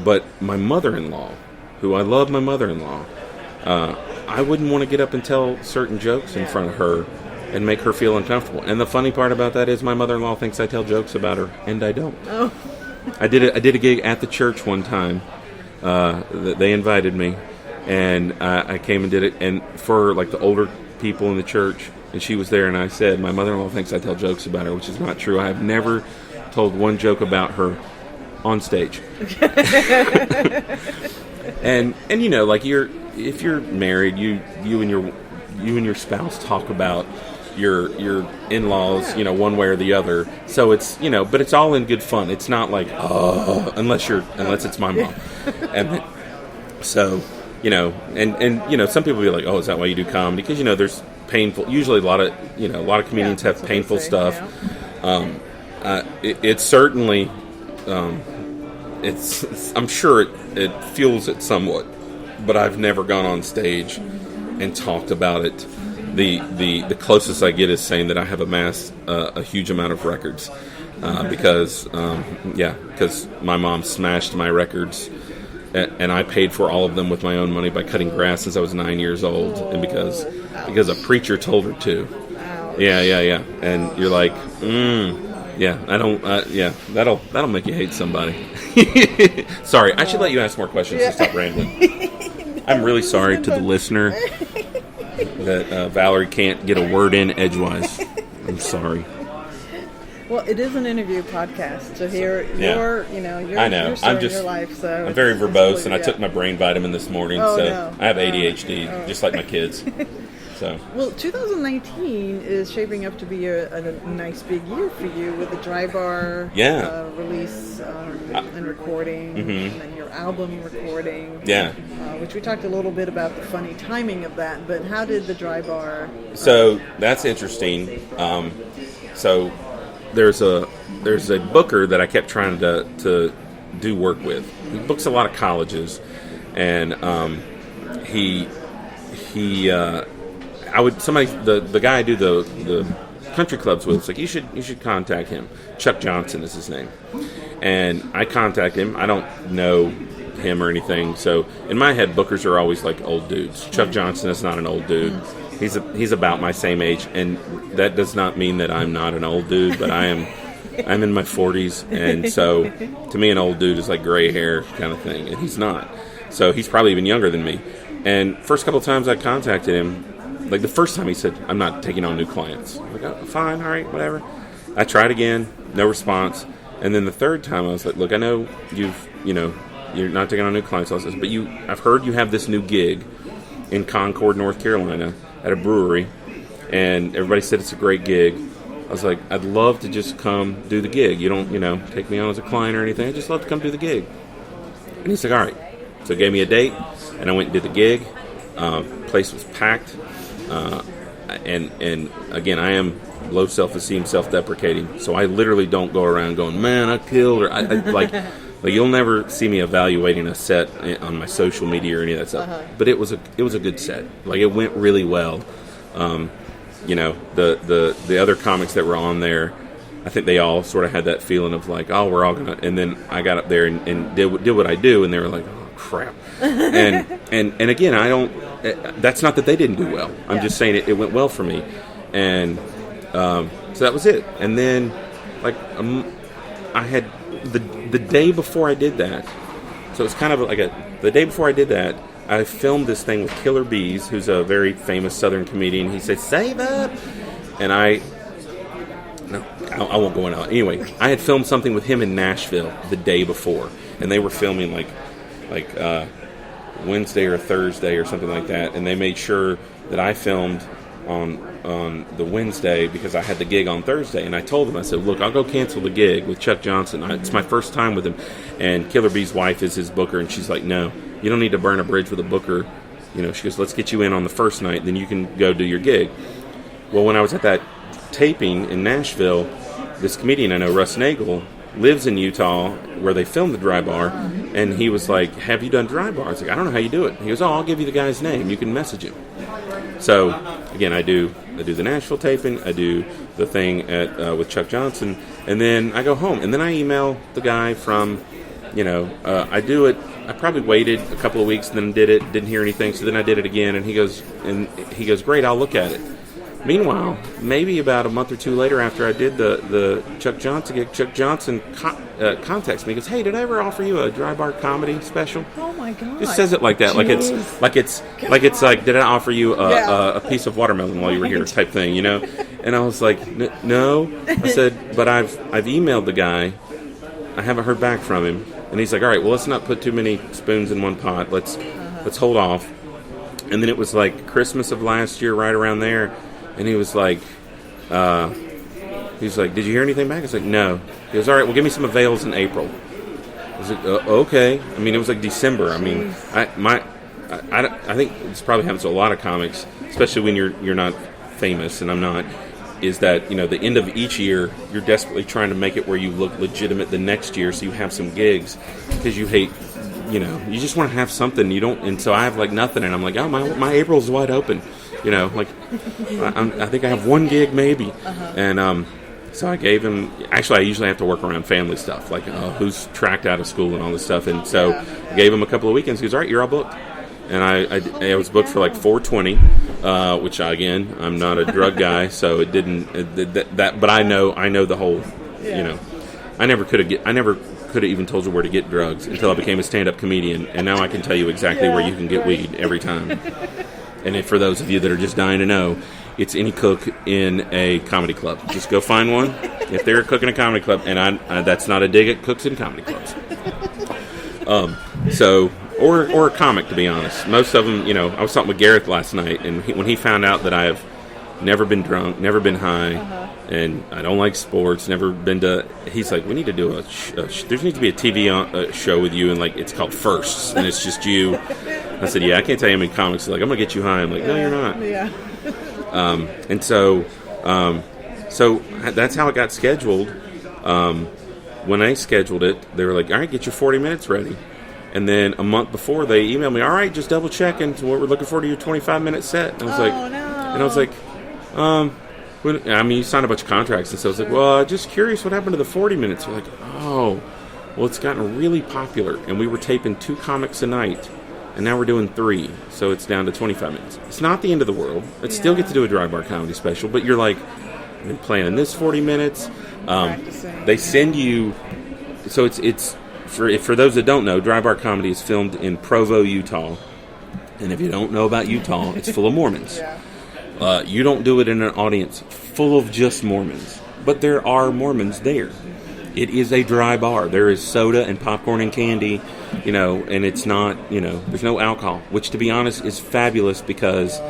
But my mother-in-law, who I love, my mother-in-law, I wouldn't want to get up and tell certain jokes in front of her and make her feel uncomfortable. And the funny part about that is my mother-in-law thinks I tell jokes about her, and I don't. Oh. I did a gig at the church one time. They invited me, and I came and did it. And for like the older people in the church, and she was there, and I said, my mother-in-law thinks I tell jokes about her, which is not true. I have never told one joke about her on stage. and like if you're married, you and your spouse talk about your in-laws, one way or the other. So it's, but it's all in good fun. It's not like, unless it's my mom. And so, and some people be like, oh, is that why you do comedy? Because, there's painful, usually a lot of comedians have painful stuff. Yeah. It's certainly, I'm sure it fuels it somewhat, but I've never gone on stage and talked about it. The closest I get is saying that I have amassed a huge amount of records because my mom smashed my records, and I paid for all of them with my own money by cutting grass since I was 9 years old, and because a preacher told her to. Yeah. And you're like, I don't. That'll make you hate somebody. Sorry, I should let you ask more questions to stop rambling. I'm really sorry to the listener that Valerie can't get a word in edgewise. I'm sorry. Well, it is an interview podcast, so here you're sharing your life. So I'm very verbose, and I took my brain vitamin this morning, I have ADHD, just like my kids. So. Well, 2019 is shaping up to be a nice big year for you with the Dry Bar release and recording, and then your album recording. Which we talked a little bit about the funny timing of that. But how did the Dry Bar? So that's interesting. So there's a booker that I kept trying to do work with. He books a lot of colleges, and the guy I do the country clubs with was like, you should contact him. Chuck Johnson is his name. And I contact him. I don't know him or anything. So in my head, bookers are always like old dudes. Chuck Johnson is not an old dude. He's about my same age, and that does not mean that I'm not an old dude, but I'm in my 40s, and so to me an old dude is like gray hair kind of thing, and he's not. So he's probably even younger than me. And first couple of times I contacted him, like the first time he said, I'm not taking on new clients. I'm like, oh, fine, all right, whatever. I tried again, no response. And then the third time I was like, look, I know you're not taking on new clients, but I've heard you have this new gig in Concord, North Carolina at a brewery, and everybody said it's a great gig. I was like, I'd love to just come do the gig. You don't, take me on as a client or anything. I'd just love to come do the gig. And he's like, all right. So he gave me a date, and I went and did the gig. Place was packed. And again, I am low self-esteem, self-deprecating. So I literally don't go around going, man, I killed, or I like you'll never see me evaluating a set on my social media or any of that stuff. But it was a good set. Like, it went really well. The other comics that were on there, I think they all sort of had that feeling of like, oh, we're all gonna. And then I got up there and did what I do, and they were like, oh crap. and again, I don't. That's not that they didn't do well. I'm just saying it went well for me, and so that was it. And then like I had the day before I did that. So it's kind of like the day before I did that, I filmed this thing with Killer Bees, who's a very famous Southern comedian. He said, "Save up," and I won't go into it. Anyway, I had filmed something with him in Nashville the day before, and they were filming like Wednesday or Thursday or something like that, and they made sure that I filmed on the Wednesday because I had the gig on Thursday. And I told them, I said, look, I'll go cancel the gig with Chuck Johnson. It's my first time with him, and Killer Bee's wife is his booker, and she's like, no, you don't need to burn a bridge with a booker. She goes, let's get you in on the first night, then you can go do your gig. Well, when I was at that taping in Nashville, this comedian I know, Russ Nagel, lives in Utah where they filmed the Dry Bar, and he was like, have you done Dry Bar? I was like, I don't know how you do it. He goes, oh, I'll give you the guy's name. You can message him. So, again, I do the Nashville taping, I do the thing with Chuck Johnson, and then I go home, and then I email the guy from, I do it. I probably waited a couple of weeks and then did it, didn't hear anything, so then I did it again, and he goes, great, I'll look at it. Meanwhile, maybe about a month or two later, after I did the Chuck Johnson gig, Chuck Johnson contacts me. He goes, "Hey, did I ever offer you a dry bar comedy special?" Oh my God! Just says it like that, Jeez. like it's like, "Did I offer you a piece of watermelon while you were here?" type thing, you know? And I was like, "No." I said, "But I've emailed the guy. I haven't heard back from him." And he's like, "All right, well, let's not put too many spoons in one pot. Let's hold off." And then it was like Christmas of last year, right around there. And he was like, "Did you hear anything back?" I was like, "No." He goes, "All right, well, give me some avails in April." I was like, "Okay." I mean, it was like December. I mean, I think this probably happens to a lot of comics, especially when you're not famous, and I'm not. Is that the end of each year, you're desperately trying to make it where you look legitimate the next year, so you have some gigs, because you hate. You just want to have something. You don't, and so I have like nothing, and I'm like, "Oh, my April's wide open." Like I think I have one gig maybe, and so I gave him. Actually, I usually have to work around family stuff, like who's tracked out of school and all this stuff, and so I gave him a couple of weekends. He goes, "All right, you're all booked," and I was booked for like $420, which again, I'm not a drug guy, so it didn't that. But I know the whole, I never could have even told you where to get drugs until I became a stand-up comedian, and now I can tell you exactly where you can get weed every time. And for those of you that are just dying to know, it's any cook in a comedy club. Just go find one if they're cooking a comedy club, and I that's not a dig at cooks in comedy clubs. Or a comic, to be honest. Most of them, I was talking with Gareth last night, and when he found out that I have never been drunk, never been high, and I don't like sports, never been to. He's like, "We need to do there needs to be a TV show with you, and like it's called Firsts, and it's just you." I said, "Yeah, I can't tell you how many comics are like, I'm gonna get you high." I'm like, "No, you're not." Yeah. And so that's how it got scheduled. When I scheduled it, they were like, "All right, get your 40 minutes ready." And then a month before, they emailed me, "All right, just double checking. We're looking forward to your 25-minute set." And I was like, you signed a bunch of contracts, and so I was like, "Well, just curious, what happened to the 40 minutes?" They're like, "Oh, well, it's gotten really popular, and we were taping 2 comics a night, and now we're doing 3, so it's down to 25 minutes. It's not the end of the world. I'd still get to do a dry bar comedy special, but you're like, I've been planning this 40 minutes. They send you, so it's for those that don't know, dry bar comedy is filmed in Provo, Utah, and if you don't know about Utah, it's full of Mormons. You don't do it in an audience full of just Mormons, but there are Mormons there. It is a dry bar. There is soda and popcorn and candy, and it's not, there's no alcohol, which, to be honest, is fabulous, because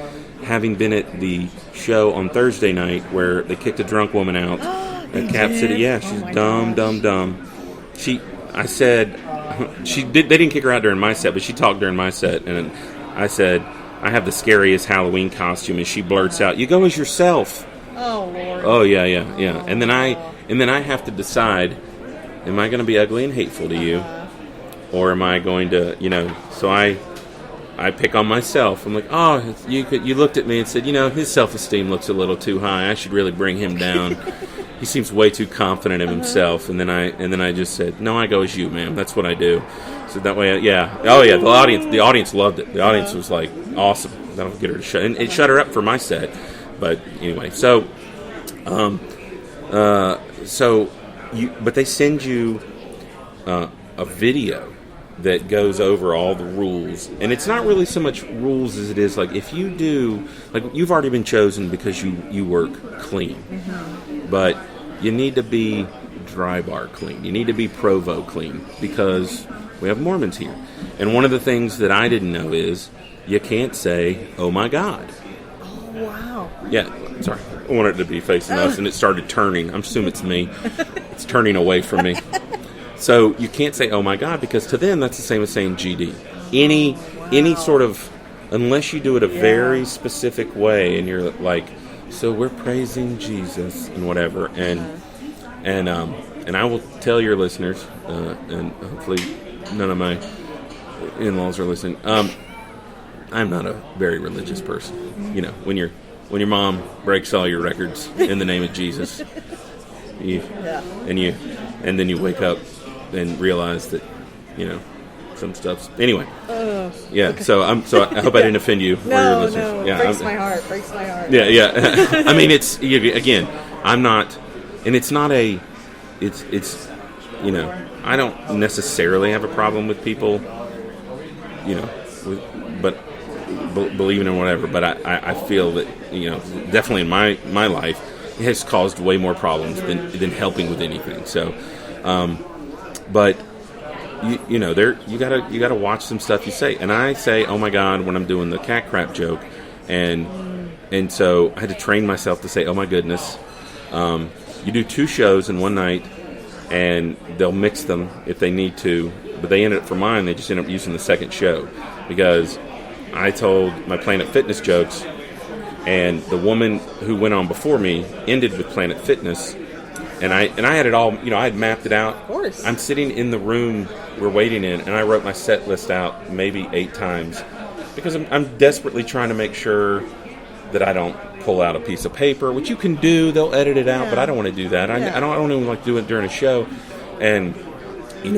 having been at the show on Thursday night where they kicked a drunk woman out at Cap City, she's dumb. I said, they didn't kick her out during my set, but she talked during my set, and I said, "I have the scariest Halloween costume," and she blurts out, "You go as yourself." Oh, Lord. Oh, yeah. And then I have to decide, am I going to be ugly and hateful to you, or am I going to, so I pick on myself. I'm like, "Oh, you looked at me and said, his self-esteem looks a little too high. I should really bring him down. He seems way too confident of himself." And then I just said, "No, I go as you, ma'am. That's what I do." So that way, the audience loved it. The audience was like, "Awesome. That'll get her to shut." And it shut her up for my set. But anyway, but they send you a video that goes over all the rules, and it's not really so much rules as it is like, if you do, like, you've already been chosen because you work clean, but you need to be dry bar clean. You need to be Provo clean, because we have Mormons here. And one of the things that I didn't know is you can't say, "Oh my God." Oh, wow. Yeah, sorry. I wanted it to be facing us, and it started turning. I'm assuming it's me. It's turning away from me. So you can't say, "Oh my God," because to them that's the same as saying GD. Any sort of, unless you do it a very specific way, and you're like, "So we're praising Jesus," and whatever. And I will tell your listeners, and hopefully none of my in-laws are listening. I'm not a very religious person. When your mom breaks all your records in the name of Jesus, and then you wake up and realize that some stuff. Anyway, yeah. Okay. So I hope I didn't offend you. No, Yeah, breaks my heart. Yeah. I mean, it's again. I'm not, and it's not a. It's I don't necessarily have a problem with people, but believing in whatever. But I feel that definitely in my life, it has caused way more problems than helping with anything. So, but you gotta watch some stuff you say. And I say, oh my God, when I'm doing the cat crap joke, and so I had to train myself to say, oh my goodness. You do 2 shows in one night, and they'll mix them if they need to. But they for mine, they just end up using the second show because I told my Planet Fitness jokes, and the woman who went on before me ended with Planet Fitness, and I had it all. I had mapped it out. Of course. I'm sitting in the room we're waiting in, and I wrote my set list out maybe 8 times because I'm desperately trying to make sure that I don't pull out a piece of paper, which you can do. They'll edit it out, but I don't want to do that. I don't even like to do it during a show. And they're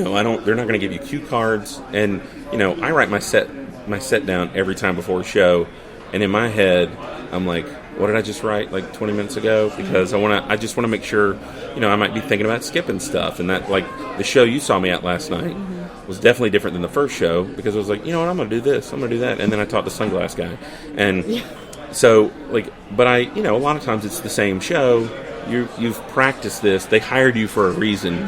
not going to give you cue cards. And I write my set down every time before a show. And in my head, I'm like, what did I just write like 20 minutes ago? Because I just want to make sure, I might be thinking about skipping stuff. And that, like the show you saw me at last night was definitely different than the first show because I was like, I'm going to do this, I'm going to do that. And then I taught the sunglass guy. And so, but a lot of times it's the same show. You've practiced this. They hired you for a reason.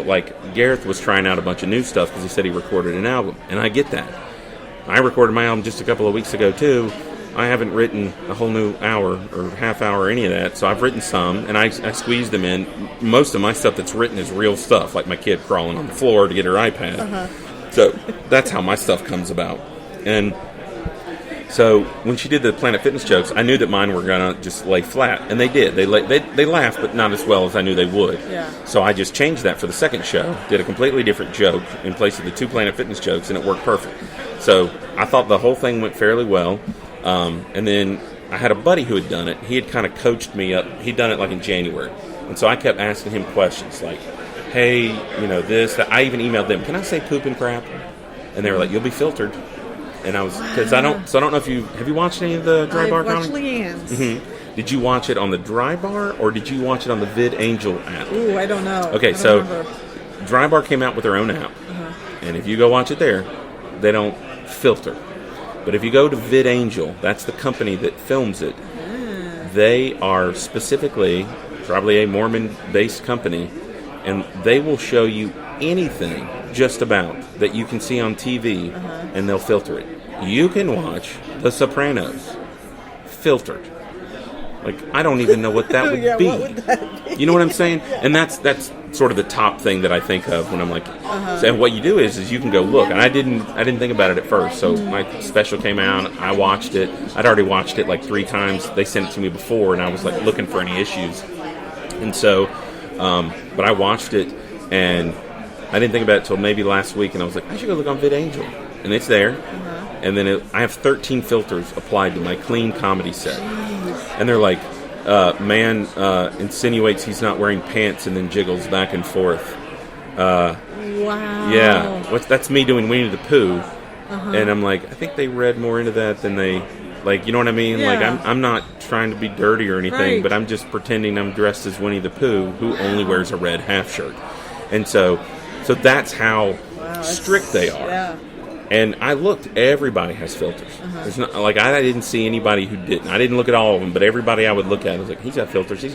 Like Gareth was trying out a bunch of new stuff because he said he recorded an album, and I get that. I recorded my album just a couple of weeks ago too. I haven't written a whole new hour or half hour or any of that, so I've written some, and I squeezed them in. Most of my stuff that's written is real stuff, like my kid crawling on the floor to get her iPad. So that's how my stuff comes about, and. So when she did the Planet Fitness jokes, I knew that mine were going to just lay flat, and they did. They laughed, but not as well as I knew they would. Yeah. So I just changed that for the second show, did a completely different joke in place of the 2 Planet Fitness jokes, and it worked perfect. So I thought the whole thing went fairly well. And then I had a buddy who had done it. He had kind of coached me up. He'd done it like in January. And so I kept asking him questions like, hey, this, that. I even emailed them, can I say poop and crap? And they were like, you'll be filtered. And I was, because I don't know if have you watched any of the Dry Bar comedy? I've watched Leanne's. Mm-hmm. Did you watch it on the Dry Bar or did you watch it on the VidAngel app? Ooh, I don't know. Okay, so Dry Bar came out with their own app. And if you go watch it there, they don't filter. But if you go to VidAngel, that's the company that films it. They are specifically probably a Mormon-based company, and they will show you anything just about that you can see on TV, and they'll filter it. You can watch The Sopranos filtered. Like, I don't even know what that would be. What would that be? You know what I'm saying? And that's sort of the top thing that I think of when I'm like, and what you do is you can go look. And I didn't think about it at first. So my special came out, I watched it. I'd already watched it like 3 times. They sent it to me before, and I was like looking for any issues. And so, but I watched it, and I didn't think about it until maybe last week, and I was like, I should go look on VidAngel. And it's there. And then I have 13 filters applied to my clean comedy set. And they're like, man insinuates he's not wearing pants and then jiggles back and forth. Wow. Yeah. That's me doing Winnie the Pooh. And I'm like, I think they read more into that than they... Like, you know what I mean? Yeah. Like, I'm not trying to be dirty or anything, but I'm just pretending I'm dressed as Winnie the Pooh, who only wears a red half shirt. And so that's how strict they are. Yeah. And I looked, everybody has filters. There's not, like, I didn't see anybody who didn't. I didn't look at all of them, but everybody I would look at, I was like, he's got filters.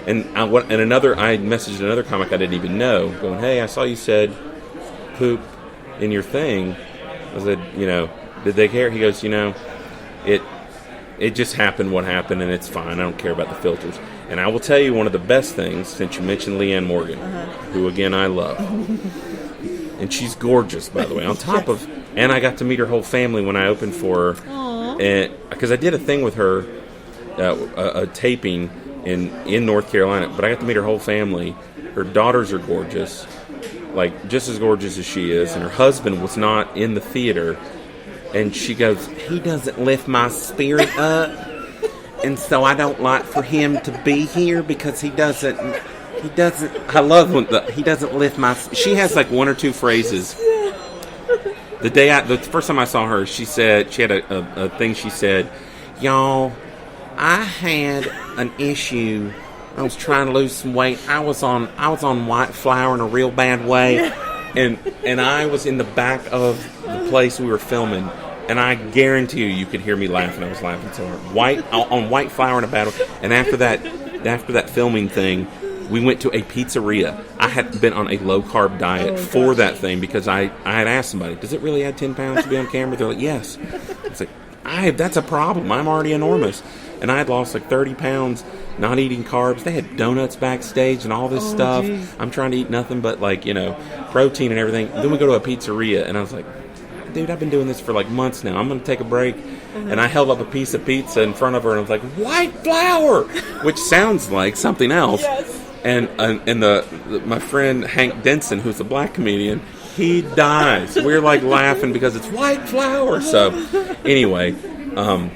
And I messaged another comic I didn't even know, going, hey, I saw you said poop in your thing. I said, did they care? He goes, it just happened what happened, and it's fine. I don't care about the filters. And I will tell you one of the best things, since you mentioned Leanne Morgan, who, again, I love. And she's gorgeous, by the way. On top of, and I got to meet her whole family when I opened for her. Aww. And because I did a thing with her, a taping in North Carolina, but I got to meet her whole family. Her daughters are gorgeous, like just as gorgeous as she is, and her husband was not in the theater. And she goes, he doesn't lift my spirit up, and so I don't like for him to be here because he doesn't, I love when he doesn't lift my, she has like 1 or 2 phrases the first time I saw her, she said she had a thing. She said, "Y'all, I had an issue. I was trying to lose some weight. I was on white flour in a real bad way, and I was in the back of the place we were filming, and I guarantee you could hear me laughing. I was laughing so hard. On white flour in a bad way. And after that filming thing, we went to a pizzeria. I had been on a low-carb diet for that thing because I had asked somebody, does it really add 10 pounds to be on camera? They're like, yes. It's like, that's a problem. I'm already enormous. And I had lost like 30 pounds not eating carbs. They had donuts backstage and all this stuff. Geez. I'm trying to eat nothing but protein and everything. Then we go to a pizzeria, and I was like, dude, I've been doing this for like months now. I'm going to take a break. And I held up a piece of pizza in front of her, and I was like, white flour, which sounds like something else. Yes. And my friend Hank Denson, who's a black comedian, he dies. We're like laughing because it's white flour. So anyway, I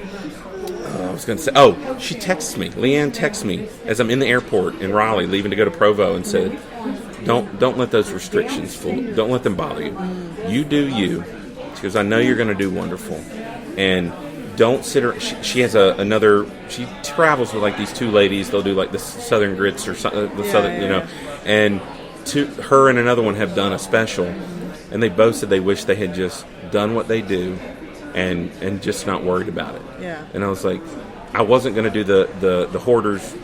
was going to say, she texts me. Leanne texts me as I'm in the airport in Raleigh, leaving to go to Provo, and said, "Don't let those restrictions fool. Don't let them bother you. You do you." She goes, "I know you're going to do wonderful, and don't sit her." She has another. She travels with like these two ladies. They'll do like the Southern Grits or Southern, and her and another one have done a special, and they both said they wish they had just done what they do, and just not worried about it. Yeah. And I was like, I wasn't going to do the hoarders,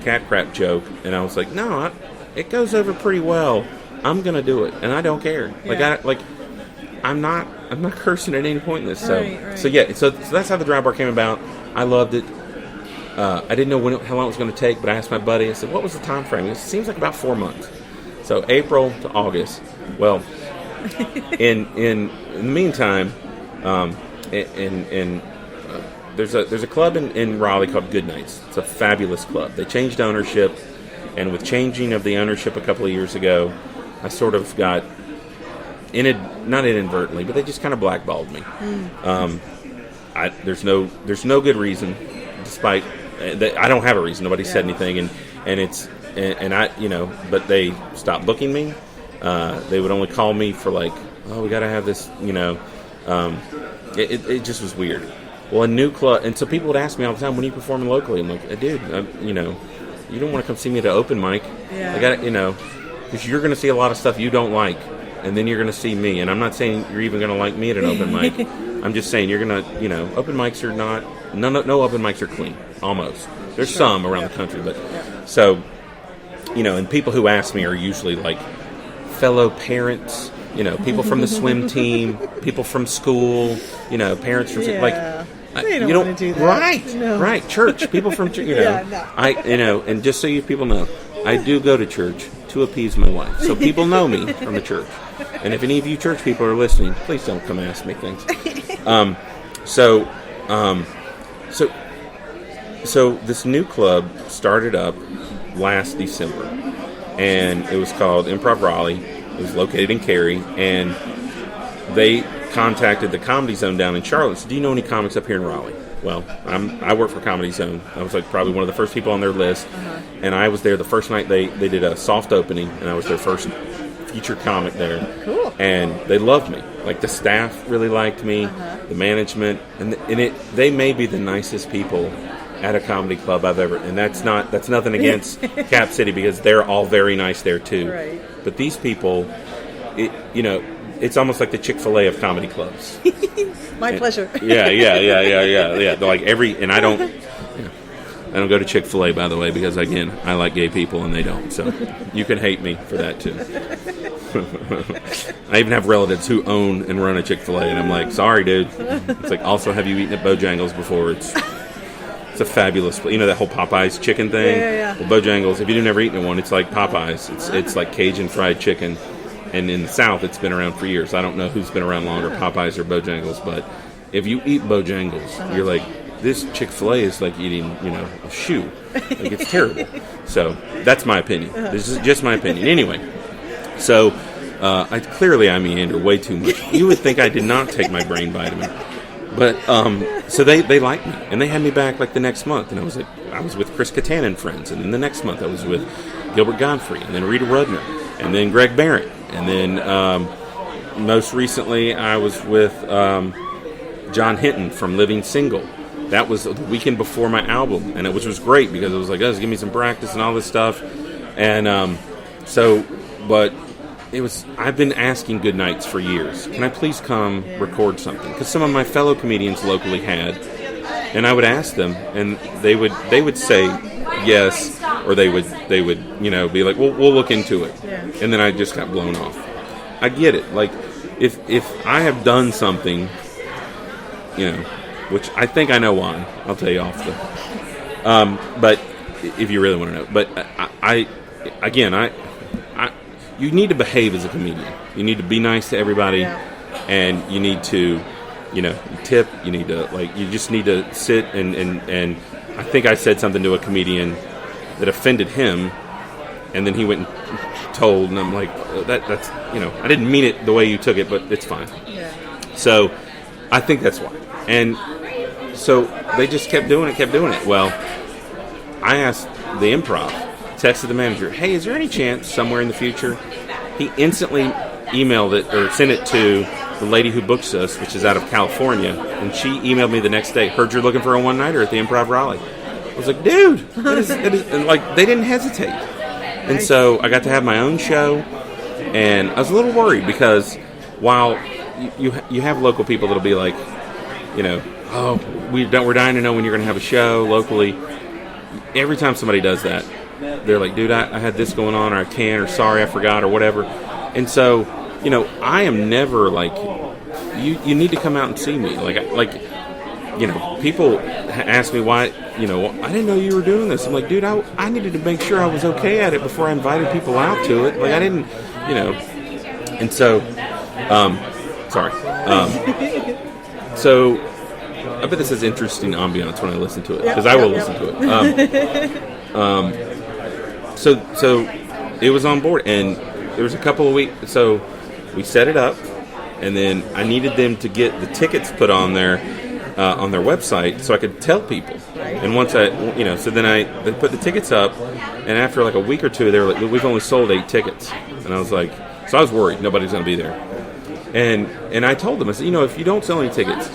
cat crap joke, and I was like, no, it goes over pretty well. I'm going to do it, and I don't care. Yeah. I'm not cursing at any point in this. So Right. So that's how the dry bar came about. I loved it. I didn't know how long it was going to take, but I asked my buddy. I said, "What was the time frame?" It seems like about 4 months. So April to August. Well, in the meantime, there's a club in Raleigh called Good Nights. It's a fabulous club. They changed ownership, and with changing of the ownership a couple of years ago, I sort of got not inadvertently, but they just kind of blackballed me. There's no good reason, despite I don't have a reason. Nobody said anything, but they stopped booking me. They would only call me for like, we got to have this, It just was weird. Well, a new club, and so people would ask me all the time, when are you performing locally? I'm like, dude, you don't want to come see me at an open mic. Yeah. I got because you're going to see a lot of stuff you don't like, and then you're going to see me. And I'm not saying you're even going to like me at an open mic. I'm just saying you're going to, open mics are not, no open mics are clean, almost. There's some around the country, but so, and people who ask me are usually like fellow parents, people from the swim team, people from school, parents from they don't want to do that. Right, church, people from church, and just so you people know, I do go to church to appease my wife, so people know me from the church. And if any of you church people are listening, please don't come ask me things. So this new club started up last December, and it was called Improv Raleigh. It was located in Cary, and they contacted the Comedy Zone down in Charlotte. So, do you know any comics up here in Raleigh? Well, I work for Comedy Zone. I was like probably one of the first people on their list, and I was there the first night they did a soft opening, and I was their first featured comic there. Cool. And they loved me. Like the staff really liked me, the management, and they may be the nicest people at a comedy club I've ever. And that's nothing against Cap City, because they're all very nice there too. Right. But these people, it's almost like the Chick-fil-A of comedy clubs. My pleasure. Yeah. They're like I don't go to Chick-fil-A, by the way, because again, I like gay people and they don't. So you can hate me for that too. I even have relatives who own and run a Chick-fil-A, and I'm like, sorry, dude. It's like, also, have you eaten at Bojangles before? It's a fabulous, that whole Popeyes chicken thing. Yeah. Well, Bojangles, if you've never eaten one, it's like Popeyes. It's like Cajun fried chicken. And in the South, it's been around for years. I don't know who's been around longer, Popeyes or Bojangles. But if you eat Bojangles, you're like, this Chick-fil-A is like eating, a shoe. Like, it's terrible. So that's my opinion. This is just my opinion. Anyway, so I meander way too much. You would think I did not take my brain vitamin. But so they liked me, and they had me back like the next month, and I was with Chris Kattan and friends, and then the next month I was with Gilbert Godfrey, and then Rita Rudner, and then Greg Barrett, and then most recently, I was with John Hinton from Living Single. That was the weekend before my album, and which was great because it was like, give me some practice and all this stuff. And but it was. I've been asking Goodnights for years. Can I please come record something? Because some of my fellow comedians locally had, and I would ask them, and they would say yes, or they would be like, we'll look into it, and then I just got blown off. I get it. Like if I have done something, which I think I know why. I'll tell you off but if you really want to know, but I you need to behave as a comedian. You need to be nice to everybody, and you need to, tip. You need to you just need to sit and I think I said something to a comedian that offended him, and then he went and told, and I'm like, that's I didn't mean it the way you took it, but it's fine. Yeah. So I think that's why, and so they just kept doing it. Well, I asked the Improv, texted the manager, hey, is there any chance somewhere in the future? He instantly emailed it or sent it to the lady who books us, which is out of California, and she emailed me the next day, heard you're looking for a one-nighter at the Improv Raleigh. I was like, dude, that is, and they didn't hesitate. And so I got to have my own show, and I was a little worried because while you have local people that'll be like, we're dying to know when you're going to have a show locally. Every time somebody does that, they're like, dude, I had this going on, or I can't, or sorry, I forgot, or whatever. And so, I am never like, you need to come out and see me. People ask me why, I didn't know you were doing this. I'm like, dude, I needed to make sure I was okay at it before I invited people out to it. Like, I didn't, and so, so I bet this has interesting ambiance when I listen to it, because I will listen to it. So it was on board, and there was a couple of weeks. So we set it up, and then I needed them to get the tickets put on their website so I could tell people. And once so then they put the tickets up, and after like a week or two, they were like, we've only sold 8 tickets, and I was like, so I was worried nobody's going to be there. And I told them, I said, if you don't sell any tickets,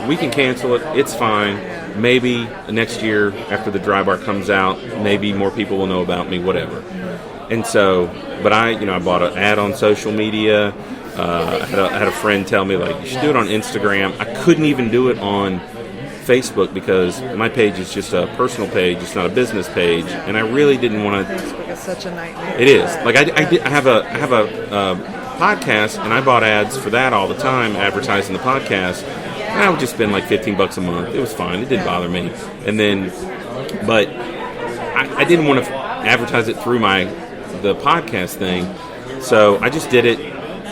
we can cancel it. It's fine. Maybe next year after the dry bar comes out, maybe more people will know about me, whatever. And so, but I bought an ad on social media. I had a friend tell me, like, you should do it on Instagram. I couldn't even do it on Facebook because my page is just a personal page. It's not a business page. And I really didn't want to. Facebook is such a nightmare. It is. Like, I have a podcast, and I bought ads for that all the time, advertising the podcast. And I would just spend like $15 a month. It was fine. It didn't bother me. And then, but I didn't want to advertise it through the podcast thing. So I just did it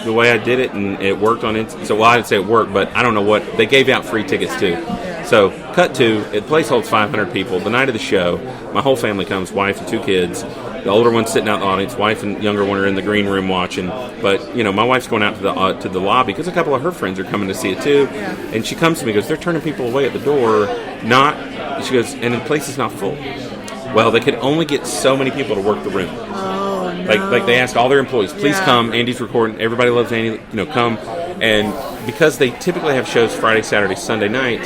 the way I did it, and it worked on it. So, well, I didn't say it worked, but I don't know what. They gave out free tickets too. So, cut to, the place holds 500 people. The night of the show, my whole family comes, wife and 2 kids. The older one's sitting out in the audience. Wife and younger one are in the green room watching. But, my wife's going out to the lobby because a couple of her friends are coming to see it too. And she comes to me and goes, they're turning people away at the door. She goes, and the place is not full. Well, they could only get so many people to work the room. Oh, no. Like they ask all their employees, please come. Andy's recording. Everybody loves Andy. Come. And because they typically have shows Friday, Saturday, Sunday night,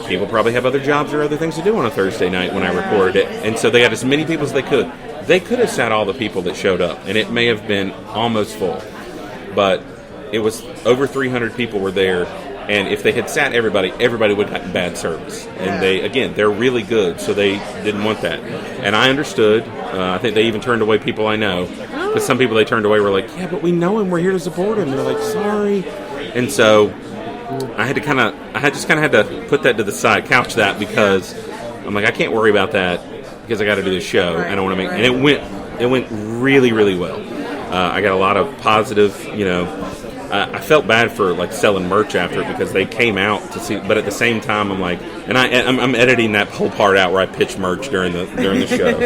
people probably have other jobs or other things to do on a Thursday night when I recorded it. And so they got as many people as they could. They could have sat all the people that showed up, and it may have been almost full. But it was over 300 people were there, and if they had sat everybody would have gotten bad service. And they're really good, so they didn't want that. And I understood. I think they even turned away people I know. Because some people they turned away were like, yeah, but we know him. We're here to support him. And they're like, sorry. And so I just had to put that to the side, couch that, because I'm like, I can't worry about that because I got to do this show. I don't want to make, and it went really, really well. I got a lot of positive, I felt bad for like selling merch after it because they came out to see, but at the same time I'm like, and I'm editing that whole part out where I pitch merch during the show,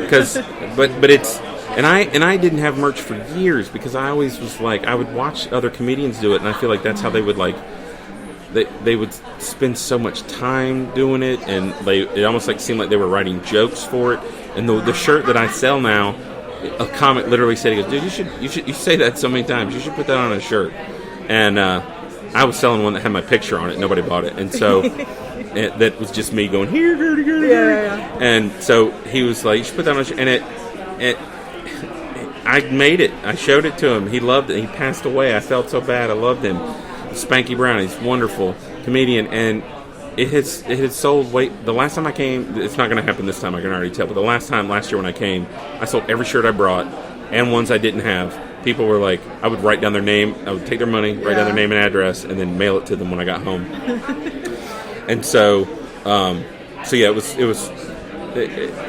because but it's. And I didn't have merch for years because I always was like, I would watch other comedians do it, and I feel like that's how they would like, they would spend so much time doing it, and it almost like seemed like they were writing jokes for it. And the shirt that I sell now a comic literally said, he goes, dude, you say that so many times. You should put that on a shirt. And I was selling one that had my picture on it. Nobody bought it. And so that was just me going, here, dirty, dirty, dirty. And so he was like, you should put that on a shirt. And I made it. I showed it to him. He loved it. He passed away. I felt so bad. I loved him. Spanky Brown. He's a wonderful comedian. And it has sold. The last time I came, it's not going to happen this time, I can already tell. But the last year when I came, I sold every shirt I brought and ones I didn't have. People were like, I would write down their name, I would take their money, write down their name and address, and then mail it to them when I got home. And so yeah, it was.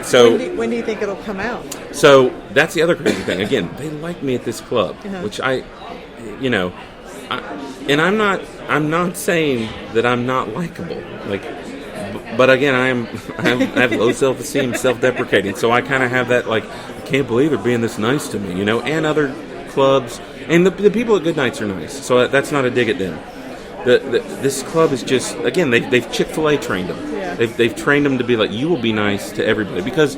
So when do you think it'll come out? So that's the other crazy thing. Again, they like me at this club, which I'm not saying that I'm not likable. But again, I have low self-esteem, self-deprecating. So I kind of have that, like, I can't believe they're being this nice to me, and other clubs. And the people at Good Nights are nice. So that's not a dig at them. This club is just, again, they've Chick-fil-A trained them. Yeah. They've trained them to be like, you will be nice to everybody. Because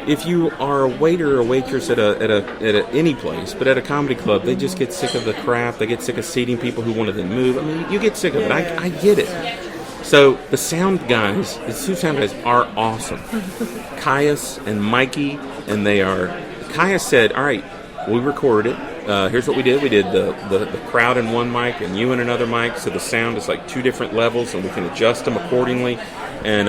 if you are a waiter or a waitress at any place, but at a comedy club, they just get sick of the crap. They get sick of seating people who want to then move. I mean, you get sick of it. I get it. Yeah. So the two sound guys are awesome. Caius and Mikey, and Caius said, all right, we recorded it. Here's what we did. We did the crowd in one mic and you in another mic, so the sound is like two different levels, and we can adjust them accordingly. And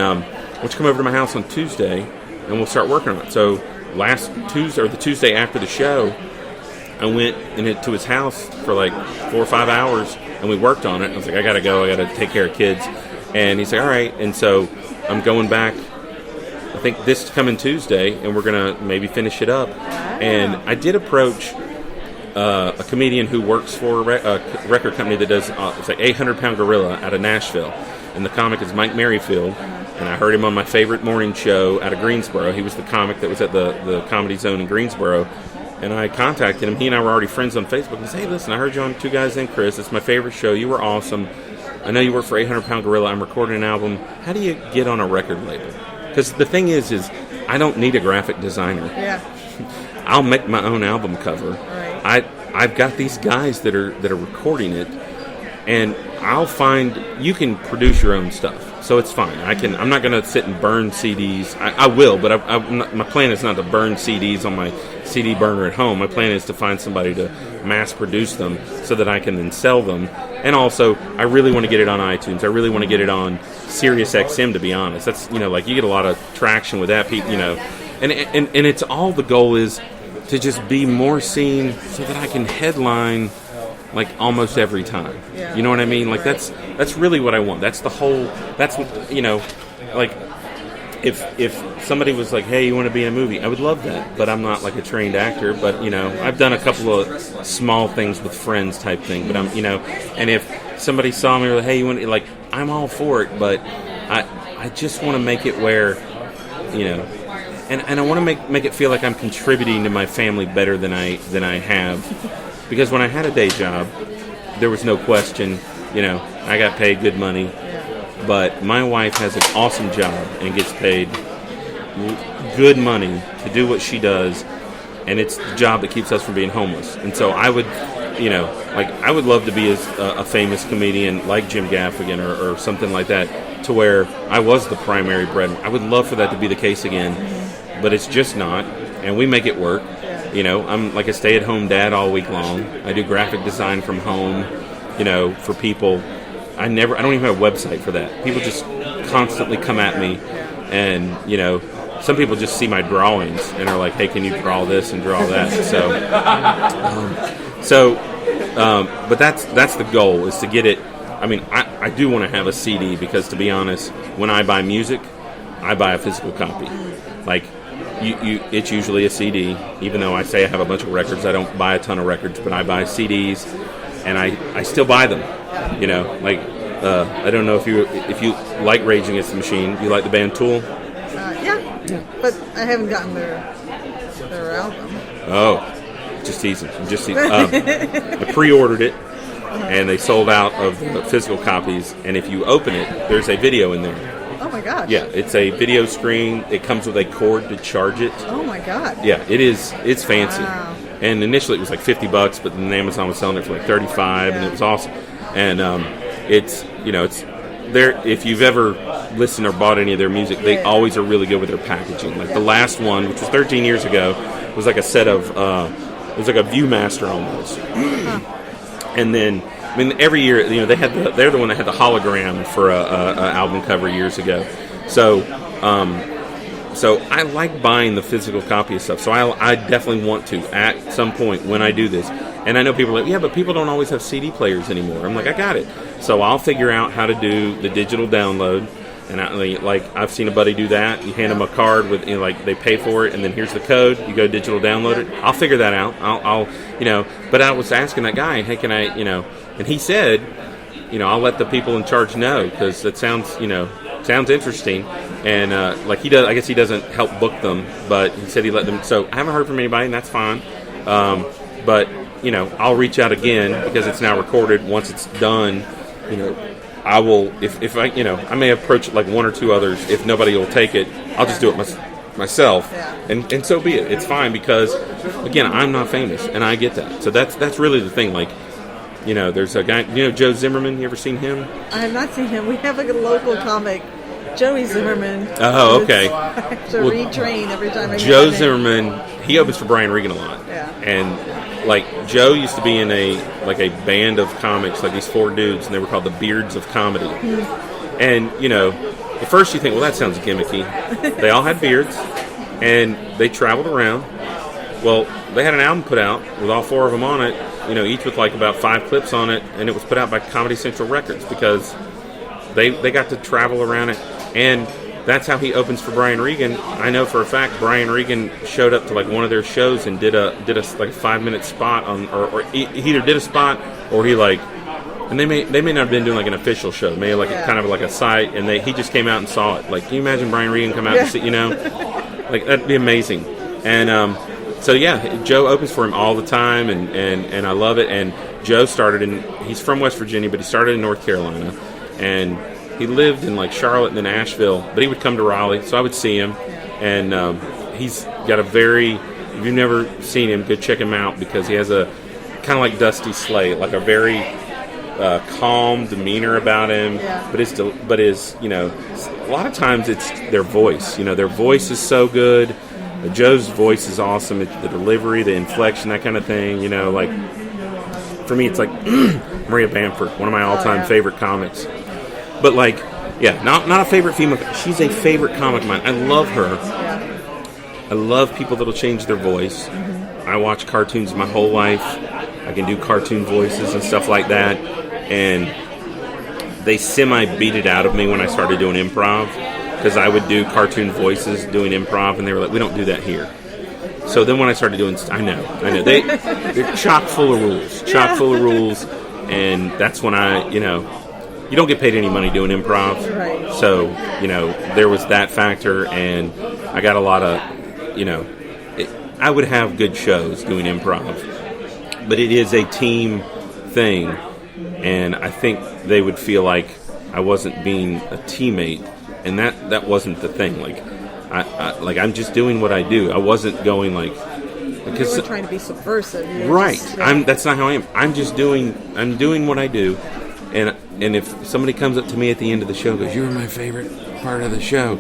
we'll come over to my house on Tuesday, and we'll start working on it. So last Tuesday, or the Tuesday after the show, I went to his house for like 4 or 5 hours, and we worked on it. I was like, I got to go. I got to take care of kids. And he's like, all right. And so I'm going back, I think this coming Tuesday, and we're going to maybe finish it up. And I did approach a comedian who works for a record company that does, it's like 800-Pound Gorilla out of Nashville. And the comic is Mike Merrifield. And I heard him on my favorite morning show out of Greensboro. He was the comic that was at the Comedy Zone in Greensboro. And I contacted him. He and I were already friends on Facebook. He said, hey, listen, I heard you on Two Guys Named Chris. It's my favorite show. You were awesome. I know you work for 800-Pound Gorilla. I'm recording an album. How do you get on a record label? Because the thing is I don't need a graphic designer. Yeah. I'll make my own album cover. Right. I've got these guys that are recording it, and I'll find you can produce your own stuff, so it's fine. I'm not going to sit and burn CDs. I will, but my plan is not to burn CDs on my CD burner at home. My plan is to find somebody to mass produce them so that I can then sell them. And also, I really want to get it on iTunes. I really want to get it on Sirius XM, to be honest. That's, like, you get a lot of traction with that, and it's all, the goal is to just be more seen so that I can headline like almost every time. Yeah. You know what I mean? Like that's really what I want. That's the whole, that's what, like if somebody was like, hey, you want to be in a movie? I would love that, but I'm not like a trained actor, but I've done a couple of small things with friends type thing, but I'm, and if somebody saw me or like, hey, you want to, like, I'm all for it, but I just want to make it where, and I want to make it feel like I'm contributing to my family better than I have. Because when I had a day job, there was no question, I got paid good money. But my wife has an awesome job and gets paid good money to do what she does. And it's the job that keeps us from being homeless. And so I would, I would love to be a famous comedian like Jim Gaffigan or something like that, to where I was the primary breadwinner. I would love for that to be the case again, but it's just not. And we make it work. I'm like a stay-at-home dad all week long. I do graphic design from home, for people. I don't even have a website for that. People just constantly come at me, and, some people just see my drawings and are like, hey, can you draw this and draw that? But that's the goal, is to get it. I mean, I do want to have a CD, because, to be honest, when I buy music, I buy a physical copy. Like, it's usually a CD. Even though I say I have a bunch of records, I don't buy a ton of records, but I buy CDs, and I still buy them. I don't know if you like Rage Against the Machine. You like the band Tool? Yeah, but I haven't gotten their album. Oh, just teasing. I pre-ordered it, and they sold out of the physical copies. And if you open it, there's a video in there. Oh my gosh. Yeah, it's a video screen. It comes with a cord to charge it. Oh my god. Yeah, it is. It's fancy. Wow. And initially it was like $50, but then Amazon was selling it for like $35, and it was awesome. And it's there. If you've ever listened or bought any of their music, they always are really good with their packaging. Like the last one, which was 13 years ago, was like a set of it was like a ViewMaster almost. And then I mean every year they're the one that had the hologram for a album cover years ago. So I like buying the physical copy of stuff. So I definitely want to at some point when I do this. And I know people are like, yeah, but people don't always have CD players anymore. I'm like, I got it. So I'll figure out how to do the digital download. And I've seen a buddy do that. You hand them a card with they pay for it, and then here's the code. You go digital download it. I'll figure that out. I'll But I was asking that guy, hey, can I And he said, I'll let the people in charge know because that sounds interesting. And he does. I guess he doesn't help book them, but he said he let them. So I haven't heard from anybody, and that's fine. But I'll reach out again because it's now recorded. Once it's done, I will. If I may approach like one or two others. If nobody will take it, I'll just do it myself. And so be it. It's fine because again, I'm not famous, and I get that. So that's really the thing. There's a guy. Joe Zimmerman. You ever seen him? I have not seen him. We have like a local comic. Joey Zimmerman. Oh, okay. I have to retrain every time I Joe Zimmerman, he opens for Brian Regan a lot. Yeah. And Joe used to be in a band of comics, like these four dudes, and they were called the Beards of Comedy. And at first you think, well, that sounds gimmicky. They all had beards, and they traveled around. Well, they had an album put out with all four of them on it, each with like about 5 clips on it, and it was put out by Comedy Central Records because they got to travel around it. And that's how he opens for Brian Regan. I know for a fact Brian Regan showed up to like one of their shows and did a like 5-minute spot on, or he either did a spot or he and they may not have been doing like an official show, maybe kind of like a site, and he just came out and saw it. Like, can you imagine Brian Regan come out and see, like that'd be amazing. And Joe opens for him all the time, and I love it. And Joe he's from West Virginia, but he started in North Carolina, and he lived in like Charlotte and then Asheville, but he would come to Raleigh, so I would see him. And he's got if you've never seen him, go check him out because he has a kind of like Dusty Slade, like a very calm demeanor about him. But a lot of times it's their voice. Their voice is so good. Joe's voice is awesome. It's the delivery, the inflection, that kind of thing. For me, it's like Maria Bamford, one of my all-time favorite comics. But not a favorite female. She's a favorite comic of mine. I love her. I love people that'll change their voice. I watch cartoons my whole life. I can do cartoon voices and stuff like that. And they semi-beat it out of me when I started doing improv because I would do cartoon voices doing improv, and they were like, "We don't do that here." So then when I started doing, I know, they're chock full of rules, and that's when you don't get paid any money doing improv. Right. So, there was that factor, and I got a lot of, I would have good shows doing improv. But it is a team thing, and I think they would feel like I wasn't being a teammate, and that wasn't the thing. I'm just doing what I do. I wasn't going because you were trying to be subversive. Right. That's not how I am. I'm doing what I do. And if somebody comes up to me at the end of the show and goes, "You're my favorite part of the show,"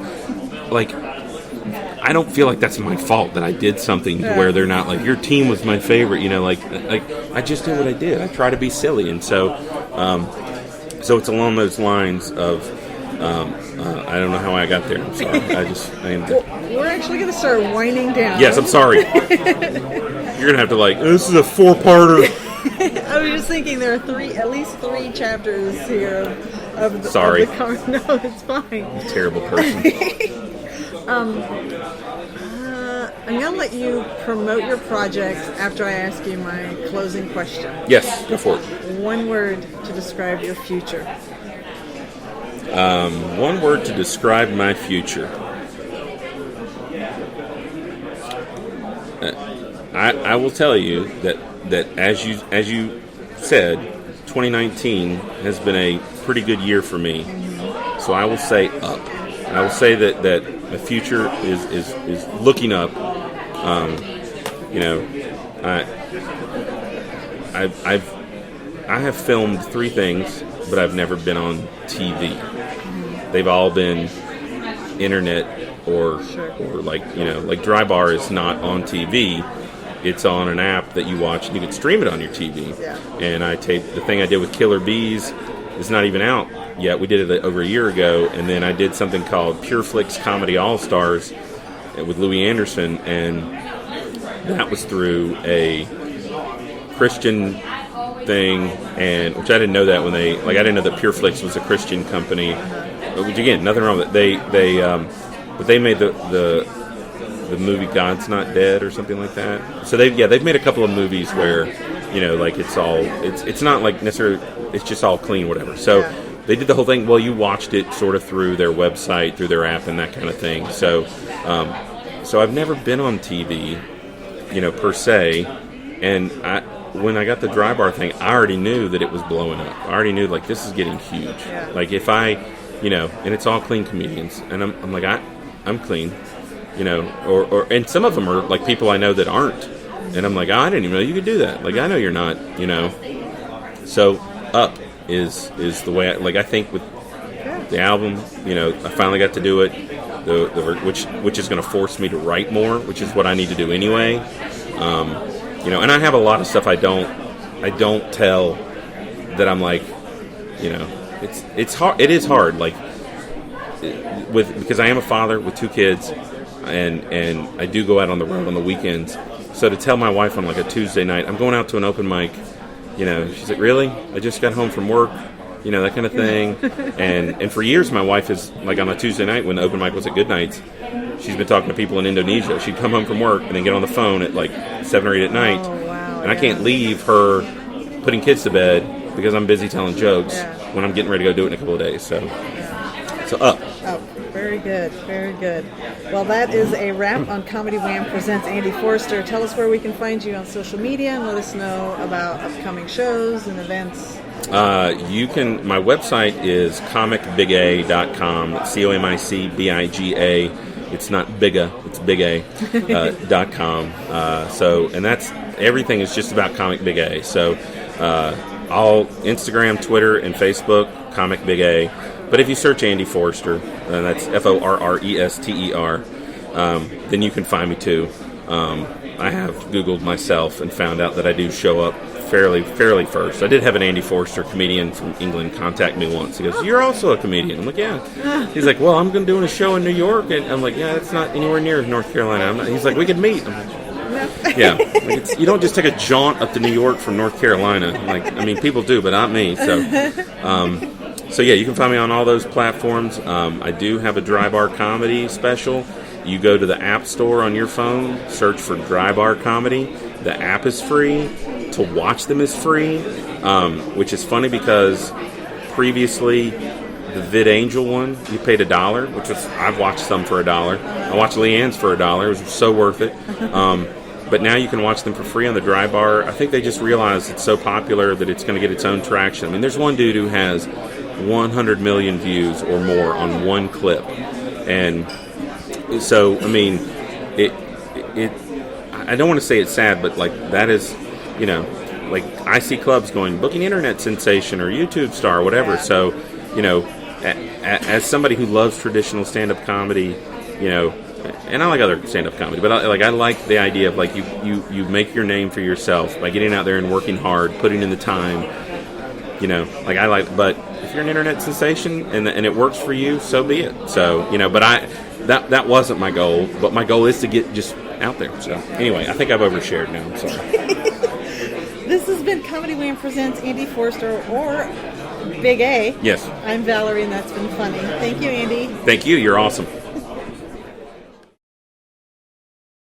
I don't feel like that's my fault that I did something to where they're not like, "Your team was my favorite," I just did what I did. I try to be silly, and so it's along those lines of I don't know how I got there. I'm sorry. We're actually going to start winding down. Yes, I'm sorry. You're gonna have to this is a 4-parter. I was just thinking there are at least 3 chapters here of the Sorry. Of the car. No, it's fine. I'm a terrible person. I'm going to let you promote your project after I ask you my closing question. Yes, go for it. One word to describe your future. One word to describe my future. I will tell you that as you said, 2019 has been a pretty good year for me. So I will say up. I will say that the future is looking up. You know, I have filmed 3 things, but I've never been on TV. They've all been internet or like, you know, like Dry Bar is not on TV. It's on an app that you watch, and you can stream it on your TV. Yeah. And I taped the thing I did with Killer Bees. It's not even out yet. We did it over a year ago, and then I did something called Pure Flix Comedy All Stars with Louis Anderson, and that was through a Christian thing, and which I didn't know that when I didn't know that Pure Flix was a Christian company. Which again, nothing wrong with it. But they made the movie God's Not Dead or something like that. So they've made a couple of movies where, you know, like it's not like necessarily, it's just all clean, whatever. So they did the whole thing. Well, you watched it sort of through their website, through their app, and that kind of thing. So so I've never been on TV, you know, per se. And when I got the Dry Bar thing, I already knew that it was blowing up. I already knew, like, this is getting huge. Yeah. Like, if I, you know, and it's all clean comedians, and I'm like, I'm clean, you know, or and some of them are like people I know that aren't, and I'm like, I didn't even know you could do that. Like, I know you're not, you know. So up is the way I think with the album, you know, I finally got to do it, which is going to force me to write more, which is what I need to do anyway. You know, and I have a lot of stuff I don't tell that I'm like, you know, it's hard. It is hard, like because I am a father with 2 kids, and I do go out on the road on the weekends. So to tell my wife on like a Tuesday night, I'm going out to an open mic, you know, she's like, really? I just got home from work, you know, that kind of thing. And for years, my wife is like on a Tuesday night when the open mic was at Good Nights. She's been talking to people in Indonesia. She'd come home from work and then get on the phone at like 7 or 8 at night. Oh, wow, and I can't leave her putting kids to bed because I'm busy telling jokes when I'm getting ready to go do it in a couple of days. So up. Oh, very good, very good. Well, that is a wrap on Comedy Wham presents Andy Forrester. Tell us where we can find you on social media, and let us know about upcoming shows and events. My website is comicbiga.com. COMICBIGA. It's not Biga, it's Big A. .com. And that's everything is just about Comic Big A. So all Instagram, Twitter, and Facebook, Comic Big A. But if you search Andy Forrester, and that's Forrester, then you can find me too. I have Googled myself and found out that I do show up fairly first. I did have an Andy Forrester comedian from England contact me once. He goes, "You're also a comedian?" I'm like, "Yeah." He's like, "Well, I'm going to do a show in New York," and I'm like, "Yeah, it's not anywhere near North Carolina." He's like, "We could meet." I'm like, "Yeah." Like, you don't just take a jaunt up to New York from North Carolina. Like, I mean, people do, but not me. So yeah, you can find me on all those platforms. I do have a Dry Bar comedy special. You go to the App Store on your phone, search for Dry Bar Comedy. The app is free. To watch them is free, which is funny because previously the VidAngel one, you paid $1, which was, I've watched some for $1. I watched Leanne's for $1. It was so worth it. But now you can watch them for free on the Dry Bar. I think they just realized it's so popular that it's going to get its own traction. I mean, there's one dude who has 100 million views or more on one clip. And so, I mean, I don't want to say it's sad, but like that is, you know, like I see clubs going, booking internet sensation or YouTube star or whatever. So, you know, as somebody who loves traditional stand-up comedy, you know, and I like other stand-up comedy, but I like the idea of like you make your name for yourself by getting out there and working hard, putting in the time, you know, like I like, but if you're an internet sensation and it works for you, so be it. So, you know, but that wasn't my goal, but my goal is to get just out there. So anyway, I think I've overshared now. I'm sorry. This has been Comedy Wham presents Andy Forrester, or Big A. Yes. I'm Valerie, and that's been funny. Thank you, Andy. Thank you. You're awesome.